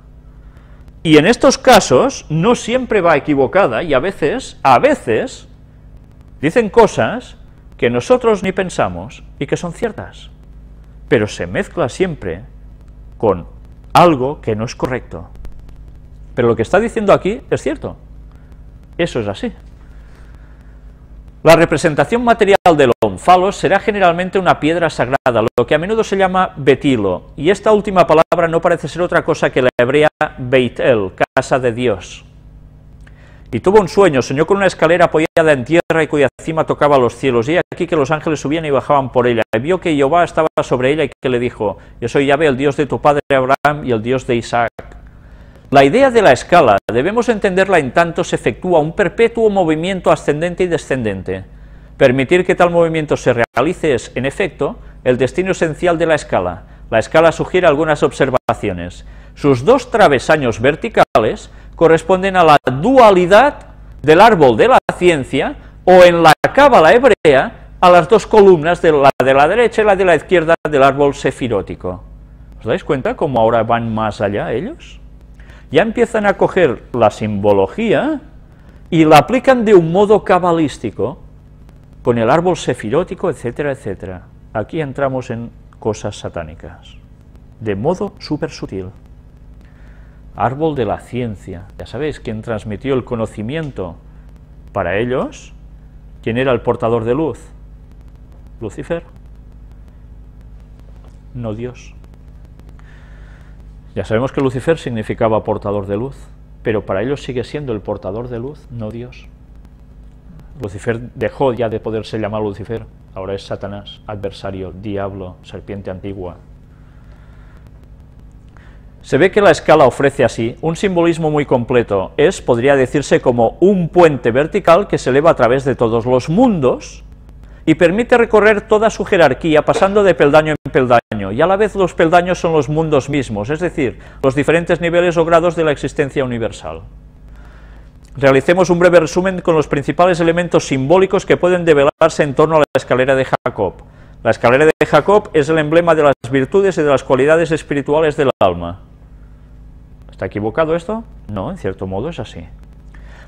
y en estos casos no siempre va equivocada, y a veces, dicen cosas que nosotros ni pensamos y que son ciertas, pero se mezcla siempre con algo que no es correcto. Pero lo que está diciendo aquí es cierto, eso es así. La representación material del omphalos será generalmente una piedra sagrada, lo que a menudo se llama betilo, y esta última palabra no parece ser otra cosa que la hebrea Beit-El, casa de Dios. Y tuvo un sueño, soñó con una escalera apoyada en tierra y cuya cima tocaba los cielos, y aquí que los ángeles subían y bajaban por ella, y vio que Jehová estaba sobre ella y que le dijo, yo soy Yahvé, el Dios de tu padre Abraham y el Dios de Isaac. La idea de la escala debemos entenderla en tanto se efectúa un perpetuo movimiento ascendente y descendente. Permitir que tal movimiento se realice es, en efecto, el destino esencial de la escala. La escala sugiere algunas observaciones. Sus dos travesaños verticales corresponden a la dualidad del árbol de la ciencia, o en la cábala hebrea, a las dos columnas, la de la derecha y la de la izquierda del árbol sefirótico. ¿Os dais cuenta cómo ahora van más allá ellos? Ya empiezan a coger la simbología y la aplican de un modo cabalístico, con el árbol sefirótico, etcétera, etcétera. Aquí entramos en cosas satánicas, de modo súper sutil. Árbol de la ciencia, ya sabéis, quien transmitió el conocimiento para ellos, ¿quién era el portador de luz? Lucifer, no Dios. Ya sabemos que Lucifer significaba portador de luz, pero para ellos sigue siendo el portador de luz, no Dios. Lucifer dejó ya de poderse llamar Lucifer, ahora es Satanás, adversario, diablo, serpiente antigua. Se ve que la escala ofrece así un simbolismo muy completo, podría decirse como un puente vertical que se eleva a través de todos los mundos y permite recorrer toda su jerarquía pasando de peldaño en peldaño, y a la vez los peldaños son los mundos mismos, es decir, los diferentes niveles o grados de la existencia universal. Realicemos un breve resumen con los principales elementos simbólicos que pueden develarse en torno a la escalera de Jacob. La escalera de Jacob es el emblema de las virtudes y de las cualidades espirituales del alma. ¿Está equivocado esto? No, en cierto modo es así.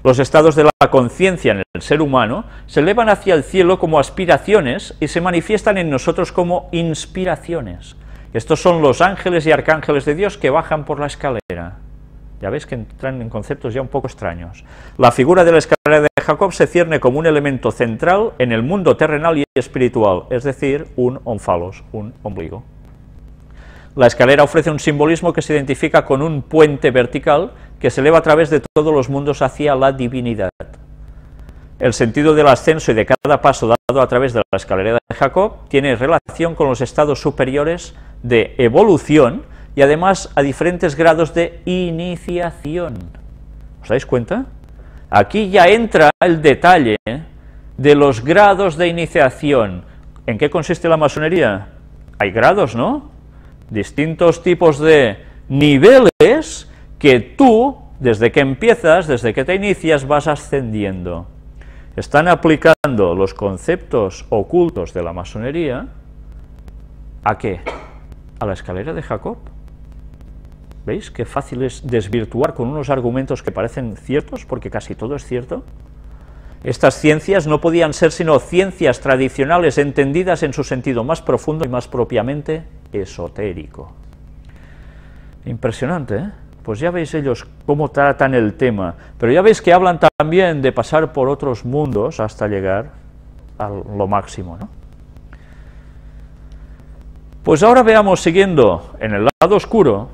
Los estados de la conciencia en el ser humano se elevan hacia el cielo como aspiraciones y se manifiestan en nosotros como inspiraciones. Estos son los ángeles y arcángeles de Dios que bajan por la escalera. Ya veis que entran en conceptos ya un poco extraños. La figura de la escalera de Jacob se cierne como un elemento central en el mundo terrenal y espiritual, es decir, un ónfalos, un ombligo. La escalera ofrece un simbolismo que se identifica con un puente vertical que se eleva a través de todos los mundos hacia la divinidad. El sentido del ascenso y de cada paso dado a través de la escalera de Jacob tiene relación con los estados superiores de evolución y además a diferentes grados de iniciación. ¿Os dais cuenta? Aquí ya entra el detalle de los grados de iniciación. ¿En qué consiste la masonería? Hay grados, ¿no? Distintos tipos de niveles que tú, desde que empiezas, desde que te inicias, vas ascendiendo. Están aplicando los conceptos ocultos de la masonería, ¿a qué? A la escalera de Jacob. ¿Veis qué fácil es desvirtuar con unos argumentos que parecen ciertos, porque casi todo es cierto? Estas ciencias no podían ser sino ciencias tradicionales entendidas en su sentido más profundo y más propiamente esotérico. Impresionante, ¿eh? Pues ya veis ellos cómo tratan el tema, pero ya veis que hablan también de pasar por otros mundos hasta llegar a lo máximo, ¿no? Pues ahora veamos, siguiendo en el lado oscuro,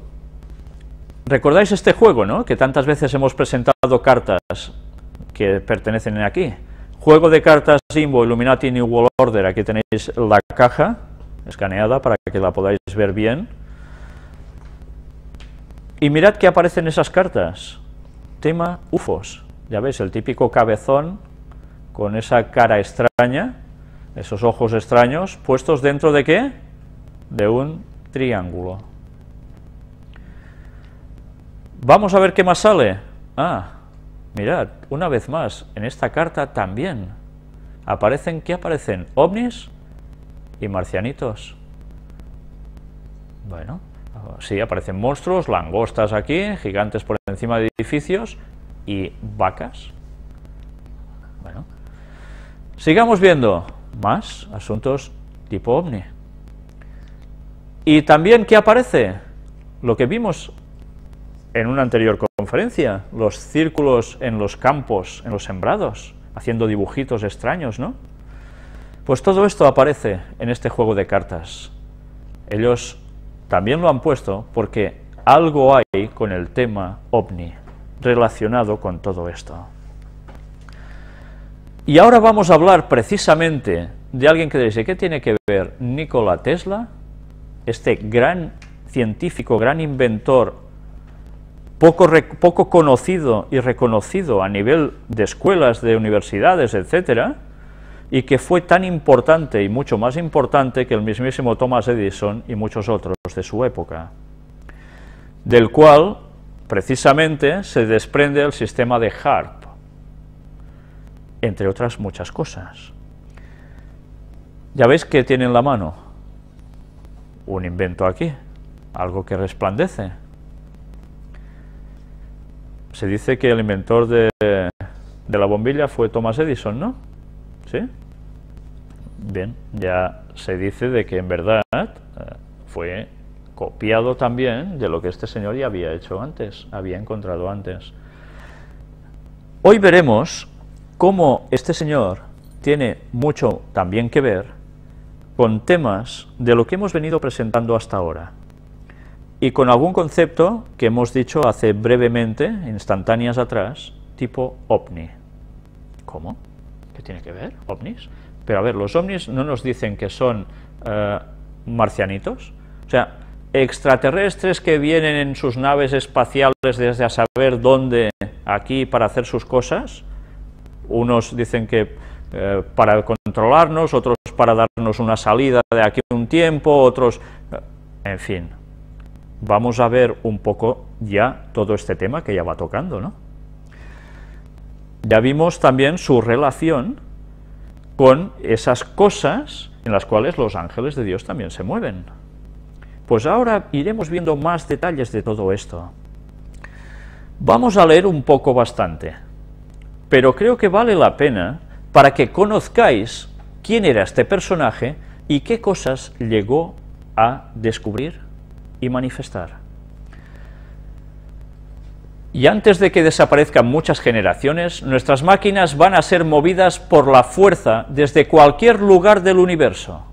¿recordáis este juego, no? Que tantas veces hemos presentado cartas que pertenecen aquí. Juego de cartas Simbo, Illuminati, New World Order. Aquí tenéis la caja escaneada para que la podáis ver bien. Y mirad que aparecen esas cartas. Tema UFOs. Ya veis, el típico cabezón con esa cara extraña, esos ojos extraños, puestos dentro de ¿qué? De un triángulo. Vamos a ver qué más sale. Ah, mirad, una vez más, en esta carta también aparecen, ¿qué aparecen? Ovnis y marcianitos. Bueno, sí, aparecen monstruos, langostas aquí, gigantes por encima de edificios y vacas. Bueno, sigamos viendo más asuntos tipo ovni. Y también, ¿qué aparece? Lo que vimos en una anterior conferencia, los círculos en los campos, en los sembrados, haciendo dibujitos extraños, ¿no? Pues todo esto aparece en este juego de cartas. Ellos también lo han puesto porque algo hay con el tema ovni relacionado con todo esto. Y ahora vamos a hablar precisamente de alguien que dice, ¿qué tiene que ver Nikola Tesla, este gran científico, gran inventor, poco conocido y reconocido a nivel de escuelas, de universidades, etcétera, y que fue tan importante y mucho más importante que el mismísimo Thomas Edison y muchos otros de su época, del cual precisamente se desprende el sistema de HAARP, entre otras muchas cosas. Ya veis que tiene en la mano un invento aquí, algo que resplandece. Se dice que el inventor de la bombilla fue Thomas Edison, ¿no? ¿Sí? Bien, ya se dice de que en verdad fue copiado también de lo que este señor ya había hecho antes, había encontrado antes. Hoy veremos cómo este señor tiene mucho también que ver con temas de lo que hemos venido presentando hasta ahora, y con algún concepto que hemos dicho hace brevemente, instantáneas atrás, tipo ovni. ¿Cómo? ¿Qué tiene que ver? ¿Ovnis? Pero a ver, los ovnis no nos dicen que son marcianitos, o sea, extraterrestres que vienen en sus naves espaciales desde a saber dónde, aquí, para hacer sus cosas. Unos dicen que para controlarnos, otros para darnos una salida de aquí a un tiempo, otros... en fin, vamos a ver un poco ya todo este tema que ya va tocando, ¿no? Ya vimos también su relación con esas cosas en las cuales los ángeles de Dios también se mueven. Pues ahora iremos viendo más detalles de todo esto. Vamos a leer un poco bastante. pero creo que vale la pena para que conozcáis quién era este personaje y qué cosas llegó a descubrir y manifestar. Y antes de que desaparezcan muchas generaciones, nuestras máquinas van a ser movidas por la fuerza desde cualquier lugar del universo.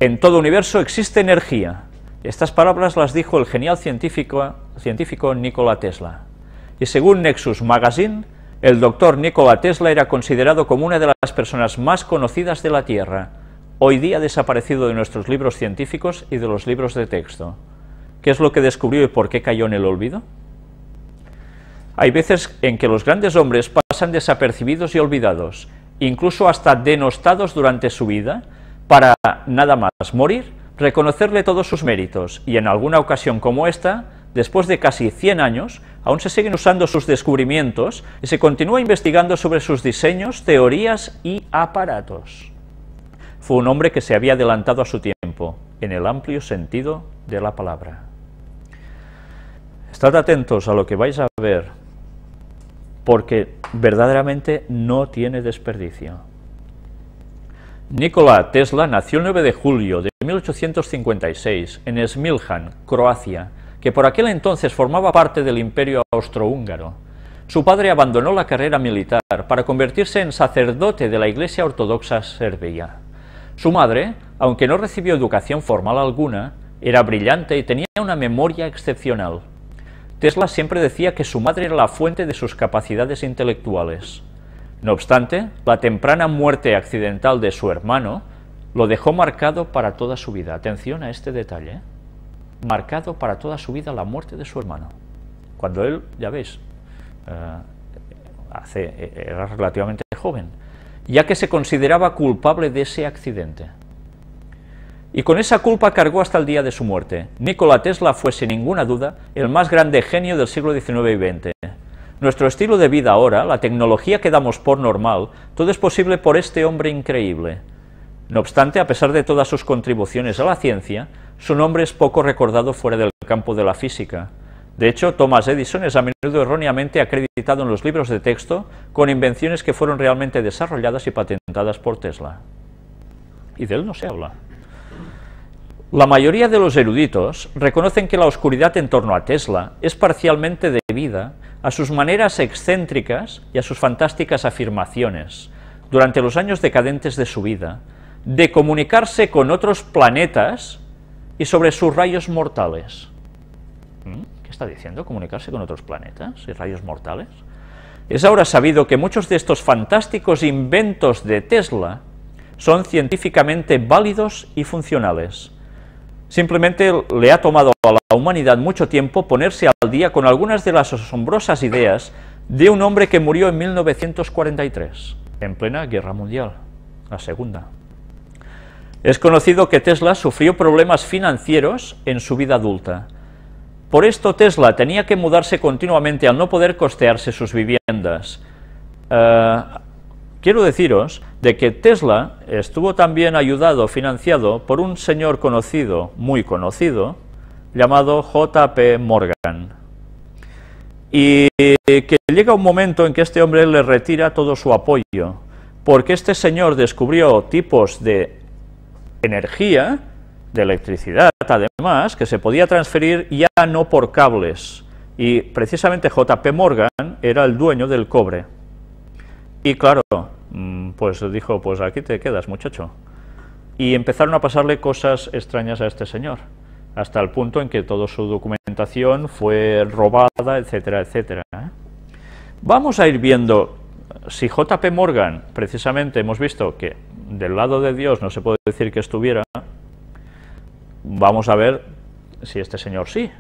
En todo universo existe energía. Estas palabras las dijo el genial científico Nikola Tesla. Y según Nexus Magazine, el doctor Nikola Tesla era considerado como una de las personas más conocidas de la Tierra, hoy día desaparecido de nuestros libros científicos y de los libros de texto. ¿Qué es lo que descubrió y por qué cayó en el olvido? Hay veces en que los grandes hombres pasan desapercibidos y olvidados, incluso hasta denostados durante su vida, para nada más morir, reconocerle todos sus méritos, y en alguna ocasión como esta, después de casi 100 años, aún se siguen usando sus descubrimientos y se continúa investigando sobre sus diseños, teorías y aparatos. Fue un hombre que se había adelantado a su tiempo, en el amplio sentido de la palabra. Estad atentos a lo que vais a ver, porque verdaderamente no tiene desperdicio. Nikola Tesla nació el 9 de julio de 1856 en Smiljan, Croacia, que por aquel entonces formaba parte del Imperio Austrohúngaro. Su padre abandonó la carrera militar para convertirse en sacerdote de la Iglesia Ortodoxa Serbia. Su madre, aunque no recibió educación formal alguna, era brillante y tenía una memoria excepcional. Tesla siempre decía que su madre era la fuente de sus capacidades intelectuales. No obstante, la temprana muerte accidental de su hermano lo dejó marcado para toda su vida. Atención a este detalle, marcado para toda su vida la muerte de su hermano. Cuando él, ya veis, era relativamente joven, ya que se consideraba culpable de ese accidente. Y con esa culpa cargó hasta el día de su muerte. Nikola Tesla fue, sin ninguna duda, el más grande genio del siglo XIX y XX. Nuestro estilo de vida ahora, la tecnología que damos por normal, todo es posible por este hombre increíble. No obstante, a pesar de todas sus contribuciones a la ciencia, su nombre es poco recordado fuera del campo de la física. De hecho, Thomas Edison es a menudo erróneamente acreditado en los libros de texto con invenciones que fueron realmente desarrolladas y patentadas por Tesla. Y de él no se habla. La mayoría de los eruditos reconocen que la oscuridad en torno a Tesla es parcialmente debida a sus maneras excéntricas y a sus fantásticas afirmaciones, durante los años decadentes de su vida, de comunicarse con otros planetas y sobre sus rayos mortales. ¿Qué está diciendo? ¿Comunicarse con otros planetas y rayos mortales? Es ahora sabido que muchos de estos fantásticos inventos de Tesla son científicamente válidos y funcionales. Simplemente le ha tomado a la humanidad mucho tiempo ponerse al día con algunas de las asombrosas ideas de un hombre que murió en 1943, en plena Guerra Mundial, la Segunda. Es conocido que Tesla sufrió problemas financieros en su vida adulta. Por esto Tesla tenía que mudarse continuamente al no poder costearse sus viviendas. Quiero deciros de que Tesla estuvo también ayudado, financiado por un señor conocido, muy conocido, llamado J.P. Morgan. Y que llega un momento en que este hombre le retira todo su apoyo, porque este señor descubrió tipos de energía, de electricidad además, que se podía transferir ya no por cables. Y precisamente J.P. Morgan era el dueño del cobre. Y claro, pues dijo, pues aquí te quedas, muchacho. Y empezaron a pasarle cosas extrañas a este señor, hasta el punto en que toda su documentación fue robada, etcétera, etcétera. Vamos a ir viendo si J.P. Morgan, precisamente hemos visto que del lado de Dios no se puede decir que estuviera, vamos a ver si este señor sí.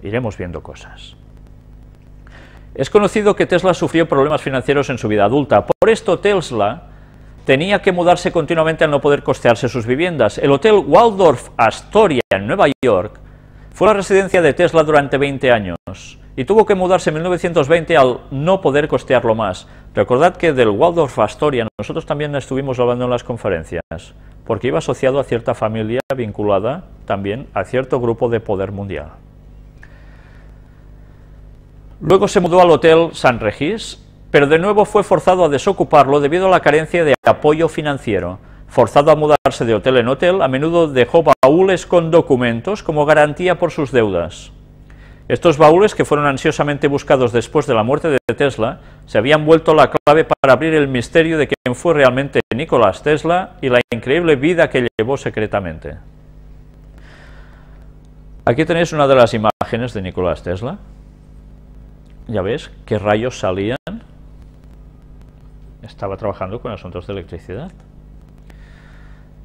Iremos viendo cosas. Es conocido que Tesla sufrió problemas financieros en su vida adulta. Por esto Tesla tenía que mudarse continuamente al no poder costearse sus viviendas. El Hotel Waldorf Astoria en Nueva York fue la residencia de Tesla durante 20 años y tuvo que mudarse en 1920 al no poder costearlo más. Recordad que del Waldorf Astoria nosotros también estuvimos hablando en las conferencias, porque iba asociado a cierta familia vinculada también a cierto grupo de poder mundial. Luego se mudó al Hotel San Regis pero de nuevo fue forzado a desocuparlo debido a la carencia de apoyo financiero. Forzado a mudarse de hotel en hotel, a menudo dejó baúles con documentos como garantía por sus deudas. Estos baúles, que fueron ansiosamente buscados después de la muerte de Tesla, se habían vuelto la clave para abrir el misterio de quién fue realmente Nikola Tesla y la increíble vida que llevó secretamente. Aquí tenéis una de las imágenes de Nikola Tesla. Ya ves qué rayos salían. Estaba trabajando con asuntos de electricidad.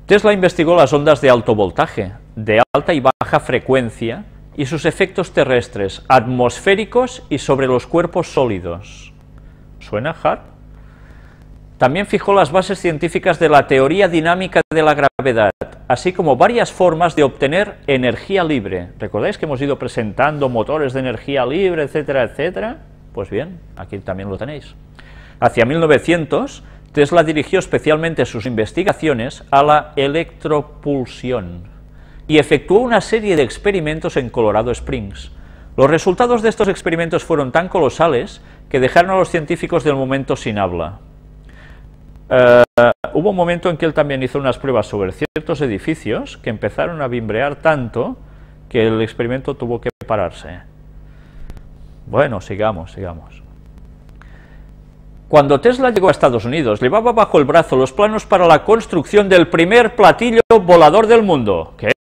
Tesla investigó las ondas de alto voltaje, de alta y baja frecuencia, y sus efectos terrestres, atmosféricos y sobre los cuerpos sólidos. ¿Suena hard? También fijó las bases científicas de la teoría dinámica de la gravedad, así como varias formas de obtener energía libre. ¿Recordáis que hemos ido presentando motores de energía libre, etcétera, etcétera? Pues bien, aquí también lo tenéis. Hacia 1900, Tesla dirigió especialmente sus investigaciones a la electropulsión y efectuó una serie de experimentos en Colorado Springs. Los resultados de estos experimentos fueron tan colosales que dejaron a los científicos del momento sin habla. Hubo un momento en que él también hizo unas pruebas sobre ciertos edificios que empezaron a vimbrear tanto que el experimento tuvo que pararse. Bueno, sigamos. Cuando Tesla llegó a Estados Unidos, llevaba bajo el brazo los planos para la construcción del primer platillo volador del mundo. ¿Qué?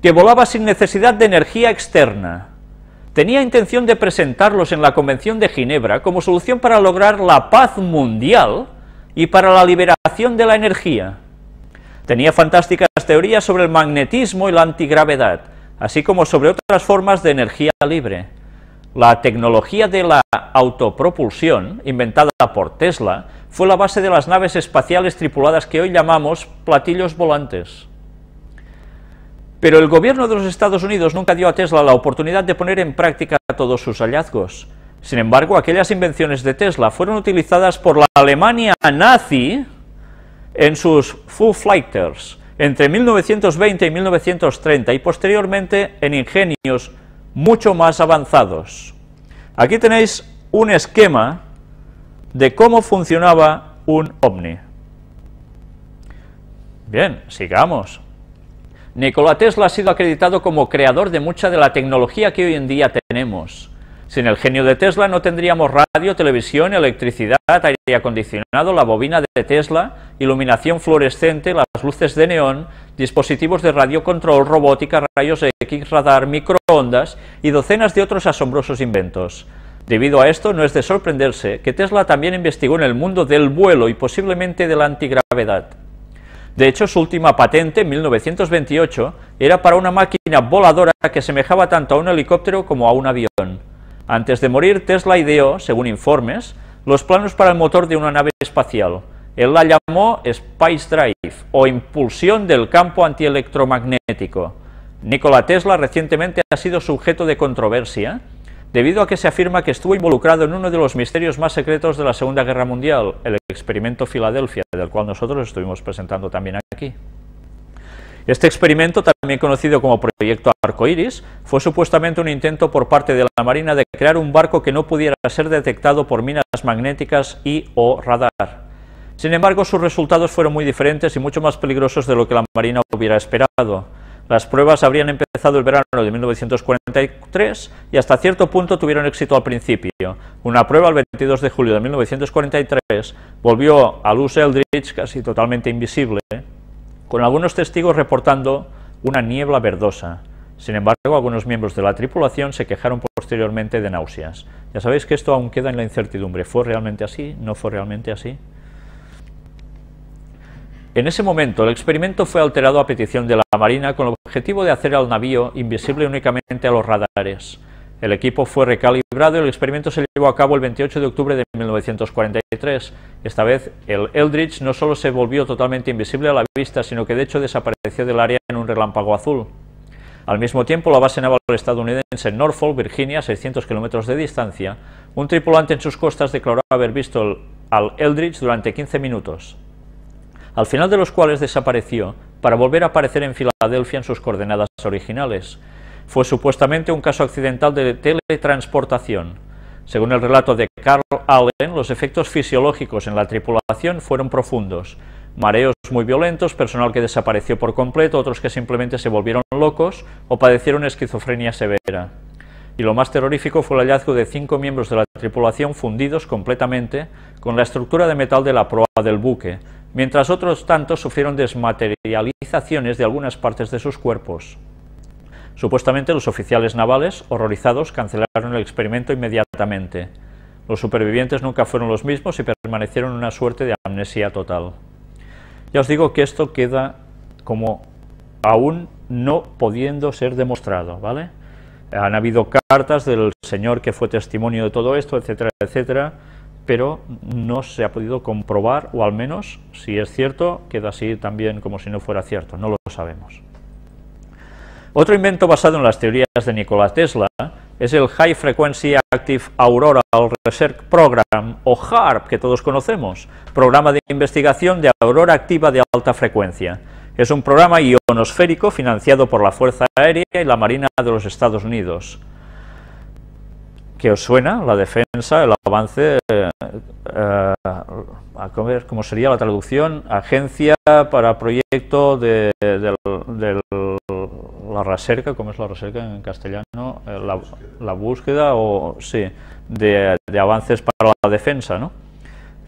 Que volaba sin necesidad de energía externa. Tenía intención de presentarlos en la Convención de Ginebra como solución para lograr la paz mundial y para la liberación de la energía. Tenía fantásticas teorías sobre el magnetismo y la antigravedad, así como sobre otras formas de energía libre. La tecnología de la autopropulsión, inventada por Tesla, fue la base de las naves espaciales tripuladas que hoy llamamos platillos volantes. Pero el gobierno de los Estados Unidos nunca dio a Tesla la oportunidad de poner en práctica todos sus hallazgos. Sin embargo, aquellas invenciones de Tesla fueron utilizadas por la Alemania nazi en sus Foo Fighters entre 1920 y 1930 y posteriormente en ingenios mucho más avanzados. Aquí tenéis un esquema de cómo funcionaba un ovni. Bien, sigamos. Nikola Tesla ha sido acreditado como creador de mucha de la tecnología que hoy en día tenemos. Sin el genio de Tesla no tendríamos radio, televisión, electricidad, aire acondicionado, la bobina de Tesla, iluminación fluorescente, las luces de neón, dispositivos de radiocontrol, robótica, rayos X, radar, microondas y docenas de otros asombrosos inventos. Debido a esto, no es de sorprenderse que Tesla también investigó en el mundo del vuelo y posiblemente de la antigravedad. De hecho, su última patente, en 1928, era para una máquina voladora que semejaba tanto a un helicóptero como a un avión. Antes de morir, Tesla ideó, según informes, los planos para el motor de una nave espacial. Él la llamó Space Drive, o impulsión del campo antielectromagnético. Nikola Tesla recientemente ha sido sujeto de controversia, debido a que se afirma que estuvo involucrado en uno de los misterios más secretos de la Segunda Guerra Mundial, el experimento Filadelfia, del cual nosotros estuvimos presentando también aquí. Este experimento, también conocido como Proyecto Arcoiris, fue supuestamente un intento por parte de la Marina de crear un barco que no pudiera ser detectado por minas magnéticas y/o radar. Sin embargo, sus resultados fueron muy diferentes y mucho más peligrosos de lo que la Marina hubiera esperado. Las pruebas habrían empezado el verano de 1943 y hasta cierto punto tuvieron éxito al principio. Una prueba el 22 de julio de 1943 volvió a Buzz Aldrin casi totalmente invisible, con algunos testigos reportando una niebla verdosa. Sin embargo, algunos miembros de la tripulación se quejaron posteriormente de náuseas. Ya sabéis que esto aún queda en la incertidumbre. ¿Fue realmente así? ¿No fue realmente así? En ese momento, el experimento fue alterado a petición de la Marina con el objetivo de hacer al navío invisible únicamente a los radares. El equipo fue recalibrado y el experimento se llevó a cabo el 28 de octubre de 1943. Esta vez, el Eldridge no solo se volvió totalmente invisible a la vista, sino que de hecho desapareció del área en un relámpago azul. Al mismo tiempo, la base naval estadounidense en Norfolk, Virginia, a 600 kilómetros de distancia, un tripulante en sus costas declaró haber visto al Eldridge durante 15 minutos. Al final de los cuales desapareció para volver a aparecer en Filadelfia en sus coordenadas originales. Fue supuestamente un caso accidental de teletransportación. Según el relato de Carl Allen, los efectos fisiológicos en la tripulación fueron profundos. Mareos muy violentos, personal que desapareció por completo, otros que simplemente se volvieron locos o padecieron esquizofrenia severa. Y lo más terrorífico fue el hallazgo de 5 miembros de la tripulación fundidos completamente con la estructura de metal de la proa del buque, mientras otros tantos sufrieron desmaterializaciones de algunas partes de sus cuerpos. Supuestamente los oficiales navales, horrorizados, cancelaron el experimento inmediatamente. Los supervivientes nunca fueron los mismos y permanecieron en una suerte de amnesia total. Ya os digo que esto queda como aún no pudiendo ser demostrado, ¿vale? Han habido cartas del señor que fue testimonio de todo esto, etcétera, etcétera, pero no se ha podido comprobar, o al menos, si es cierto, queda así también como si no fuera cierto, no lo sabemos. Otro invento basado en las teorías de Nikola Tesla es el High Frequency Active Auroral Research Program, o HAARP, que todos conocemos, Programa de Investigación de Aurora Activa de Alta Frecuencia. Es un programa ionosférico financiado por la Fuerza Aérea y la Marina de los Estados Unidos. ¿Qué os suena? La defensa, el avance, ¿cómo sería la traducción? Agencia para proyecto de la recerca, ¿cómo es la recerca en castellano? La búsqueda, o sí, de avances para la defensa, ¿no?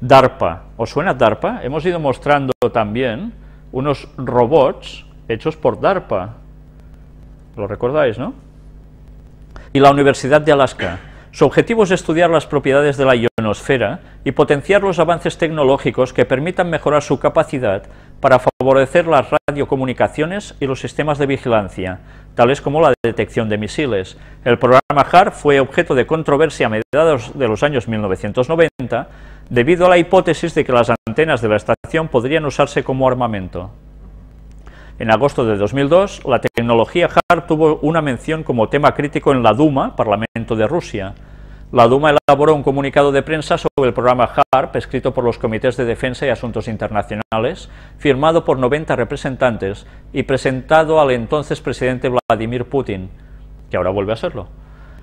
DARPA, ¿os suena DARPA? Hemos ido mostrando también unos robots hechos por DARPA, ¿lo recordáis, no? Y la Universidad de Alaska. Su objetivo es estudiar las propiedades de la ionosfera y potenciar los avances tecnológicos que permitan mejorar su capacidad para favorecer las radiocomunicaciones y los sistemas de vigilancia, tales como la detección de misiles. El programa HAARP fue objeto de controversia a mediados de los años 1990 debido a la hipótesis de que las antenas de la estación podrían usarse como armamento. En agosto de 2002, la tecnología HAARP tuvo una mención como tema crítico en la Duma, Parlamento de Rusia. La Duma elaboró un comunicado de prensa sobre el programa HAARP, escrito por los Comités de Defensa y Asuntos Internacionales, firmado por 90 representantes y presentado al entonces presidente Vladimir Putin, que ahora vuelve a serlo.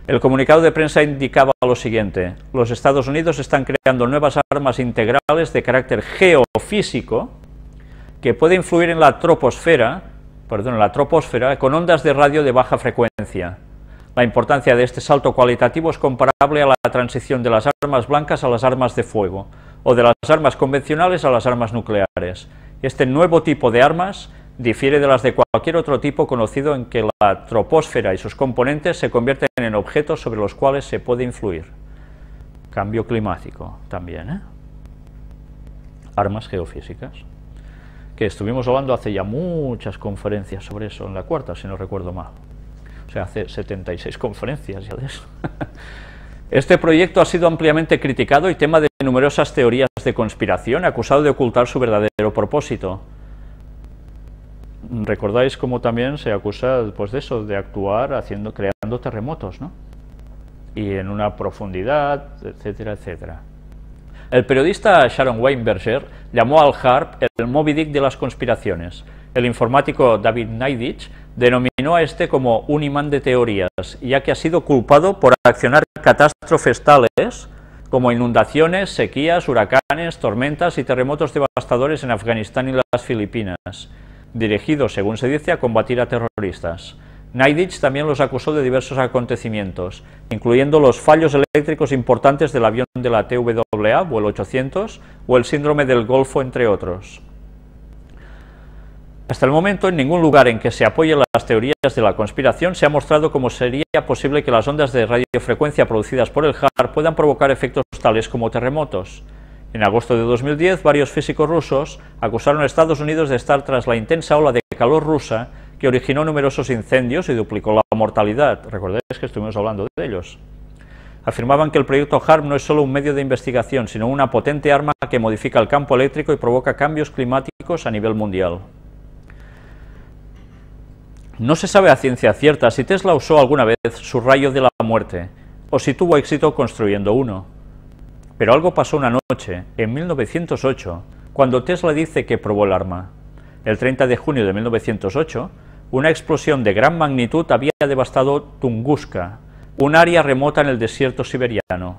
El comunicado de prensa indicaba lo siguiente: los Estados Unidos están creando nuevas armas integrales de carácter geofísico que puede influir en la troposfera con ondas de radio de baja frecuencia. La importancia de este salto cualitativo es comparable a la transición de las armas blancas a las armas de fuego, o de las armas convencionales a las armas nucleares. Este nuevo tipo de armas difiere de las de cualquier otro tipo conocido en que la troposfera y sus componentes se convierten en objetos sobre los cuales se puede influir. Cambio climático también, ¿eh? Armas geofísicas, que estuvimos hablando hace ya muchas conferencias sobre eso, en la cuarta, si no recuerdo mal. O sea, hace 76 conferencias ya de eso. Este proyecto ha sido ampliamente criticado y tema de numerosas teorías de conspiración, acusado de ocultar su verdadero propósito. ¿Recordáis cómo también se acusa, pues, de eso, de actuar creando terremotos, ¿no? Y en una profundidad, etcétera, etcétera. El periodista Sharon Weinberger llamó al HAARP el Moby Dick de las conspiraciones. El informático David Neidich denominó a este como un imán de teorías, ya que ha sido culpado por accionar catástrofes tales como inundaciones, sequías, huracanes, tormentas y terremotos devastadores en Afganistán y las Filipinas, dirigidos, según se dice, a combatir a terroristas. Neidich también los acusó de diversos acontecimientos, incluyendo los fallos eléctricos importantes del avión de la TWA, vuelo 800, o el síndrome del Golfo, entre otros. Hasta el momento, en ningún lugar en que se apoyen las teorías de la conspiración se ha mostrado cómo sería posible que las ondas de radiofrecuencia producidas por el HAARP puedan provocar efectos tales como terremotos. En agosto de 2010, varios físicos rusos acusaron a Estados Unidos de estar tras la intensa ola de calor rusa que originó numerosos incendios y duplicó la mortalidad. Recordáis que estuvimos hablando de ellos. Afirmaban que el proyecto HAARP no es solo un medio de investigación, sino una potente arma que modifica el campo eléctrico y provoca cambios climáticos a nivel mundial. No se sabe a ciencia cierta si Tesla usó alguna vez su rayo de la muerte, o si tuvo éxito construyendo uno. Pero algo pasó una noche, en 1908, cuando Tesla dice que probó el arma. El 30 de junio de 1908, una explosión de gran magnitud había devastado Tunguska, un área remota en el desierto siberiano.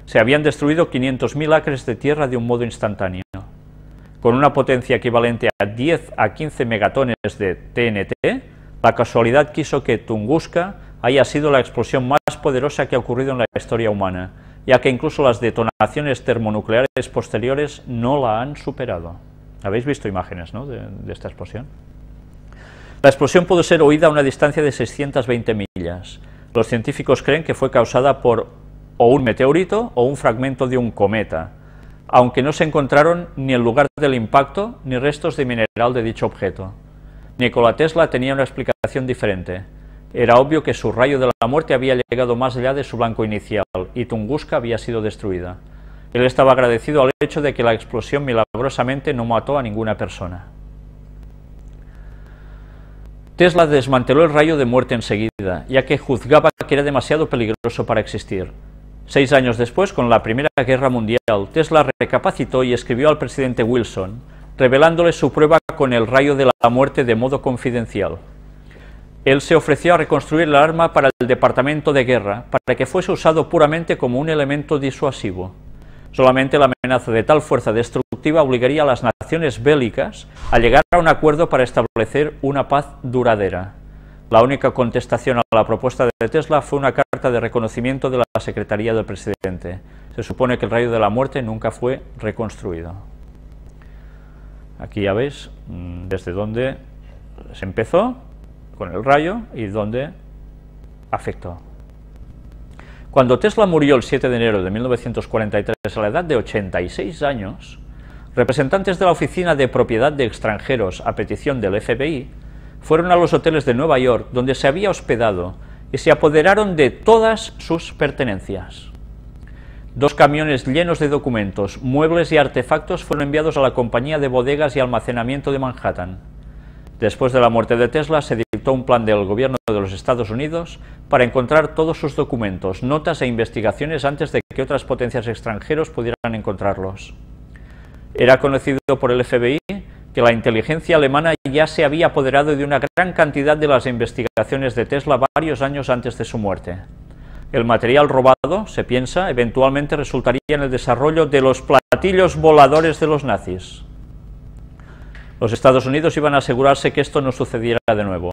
Se habían destruido 500.000 acres de tierra de un modo instantáneo. Con una potencia equivalente a 10 a 15 megatones de TNT, la casualidad quiso que Tunguska haya sido la explosión más poderosa que ha ocurrido en la historia humana, ya que incluso las detonaciones termonucleares posteriores no la han superado. ¿Habéis visto imágenes, ¿no?, de esta explosión? La explosión pudo ser oída a una distancia de 620 millas. Los científicos creen que fue causada por o un meteorito o un fragmento de un cometa, aunque no se encontraron ni el lugar del impacto ni restos de mineral de dicho objeto. Nikola Tesla tenía una explicación diferente. Era obvio que su rayo de la muerte había llegado más allá de su blanco inicial y Tunguska había sido destruida. Él estaba agradecido al hecho de que la explosión milagrosamente no mató a ninguna persona. Tesla desmanteló el rayo de muerte enseguida, ya que juzgaba que era demasiado peligroso para existir. 6 años después, con la Primera Guerra Mundial, Tesla recapacitó y escribió al presidente Wilson, revelándole su prueba con el rayo de la muerte de modo confidencial. Él se ofreció a reconstruir el arma para el Departamento de Guerra, para que fuese usado puramente como un elemento disuasivo. Solamente la amenaza de tal fuerza destructiva obligaría a las naciones bélicas a llegar a un acuerdo para establecer una paz duradera. La única contestación a la propuesta de Tesla fue una carta de reconocimiento de la Secretaría del Presidente. Se supone que el rayo de la muerte nunca fue reconstruido. Aquí ya veis desde dónde se empezó con el rayo y dónde afectó. Cuando Tesla murió el 7 de enero de 1943 a la edad de 86 años, representantes de la Oficina de Propiedad de Extranjeros a petición del FBI fueron a los hoteles de Nueva York donde se había hospedado y se apoderaron de todas sus pertenencias. 2 camiones llenos de documentos, muebles y artefactos fueron enviados a la compañía de bodegas y almacenamiento de Manhattan. Después de la muerte de Tesla, se dictó un plan del gobierno de los Estados Unidos para encontrar todos sus documentos, notas e investigaciones antes de que otras potencias extranjeras pudieran encontrarlos. Era conocido por el FBI que la inteligencia alemana ya se había apoderado de una gran cantidad de las investigaciones de Tesla varios años antes de su muerte. El material robado, se piensa, eventualmente resultaría en el desarrollo de los platillos voladores de los nazis. Los Estados Unidos iban a asegurarse que esto no sucediera de nuevo.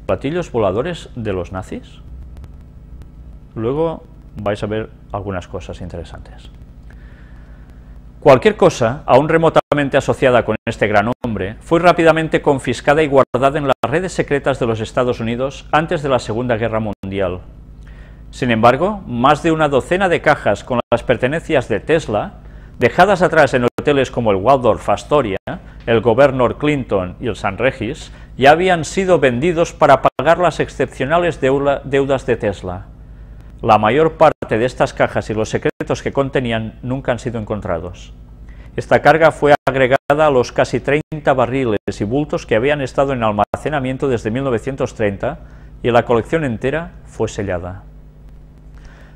¿Platillos voladores de los nazis? Luego vais a ver algunas cosas interesantes. Cualquier cosa, aún remotamente asociada con este gran hombre, fue rápidamente confiscada y guardada en las redes secretas de los Estados Unidos antes de la Segunda Guerra Mundial. Sin embargo, más de una docena de cajas con las pertenencias de Tesla, dejadas atrás en hoteles como el Waldorf Astoria, el Governor Clinton y el St. Regis, ya habían sido vendidos para pagar las excepcionales deudas de Tesla. La mayor parte de estas cajas y los secretos que contenían nunca han sido encontrados. Esta carga fue agregada a los casi 30 barriles y bultos que habían estado en almacenamiento desde 1930 y la colección entera fue sellada.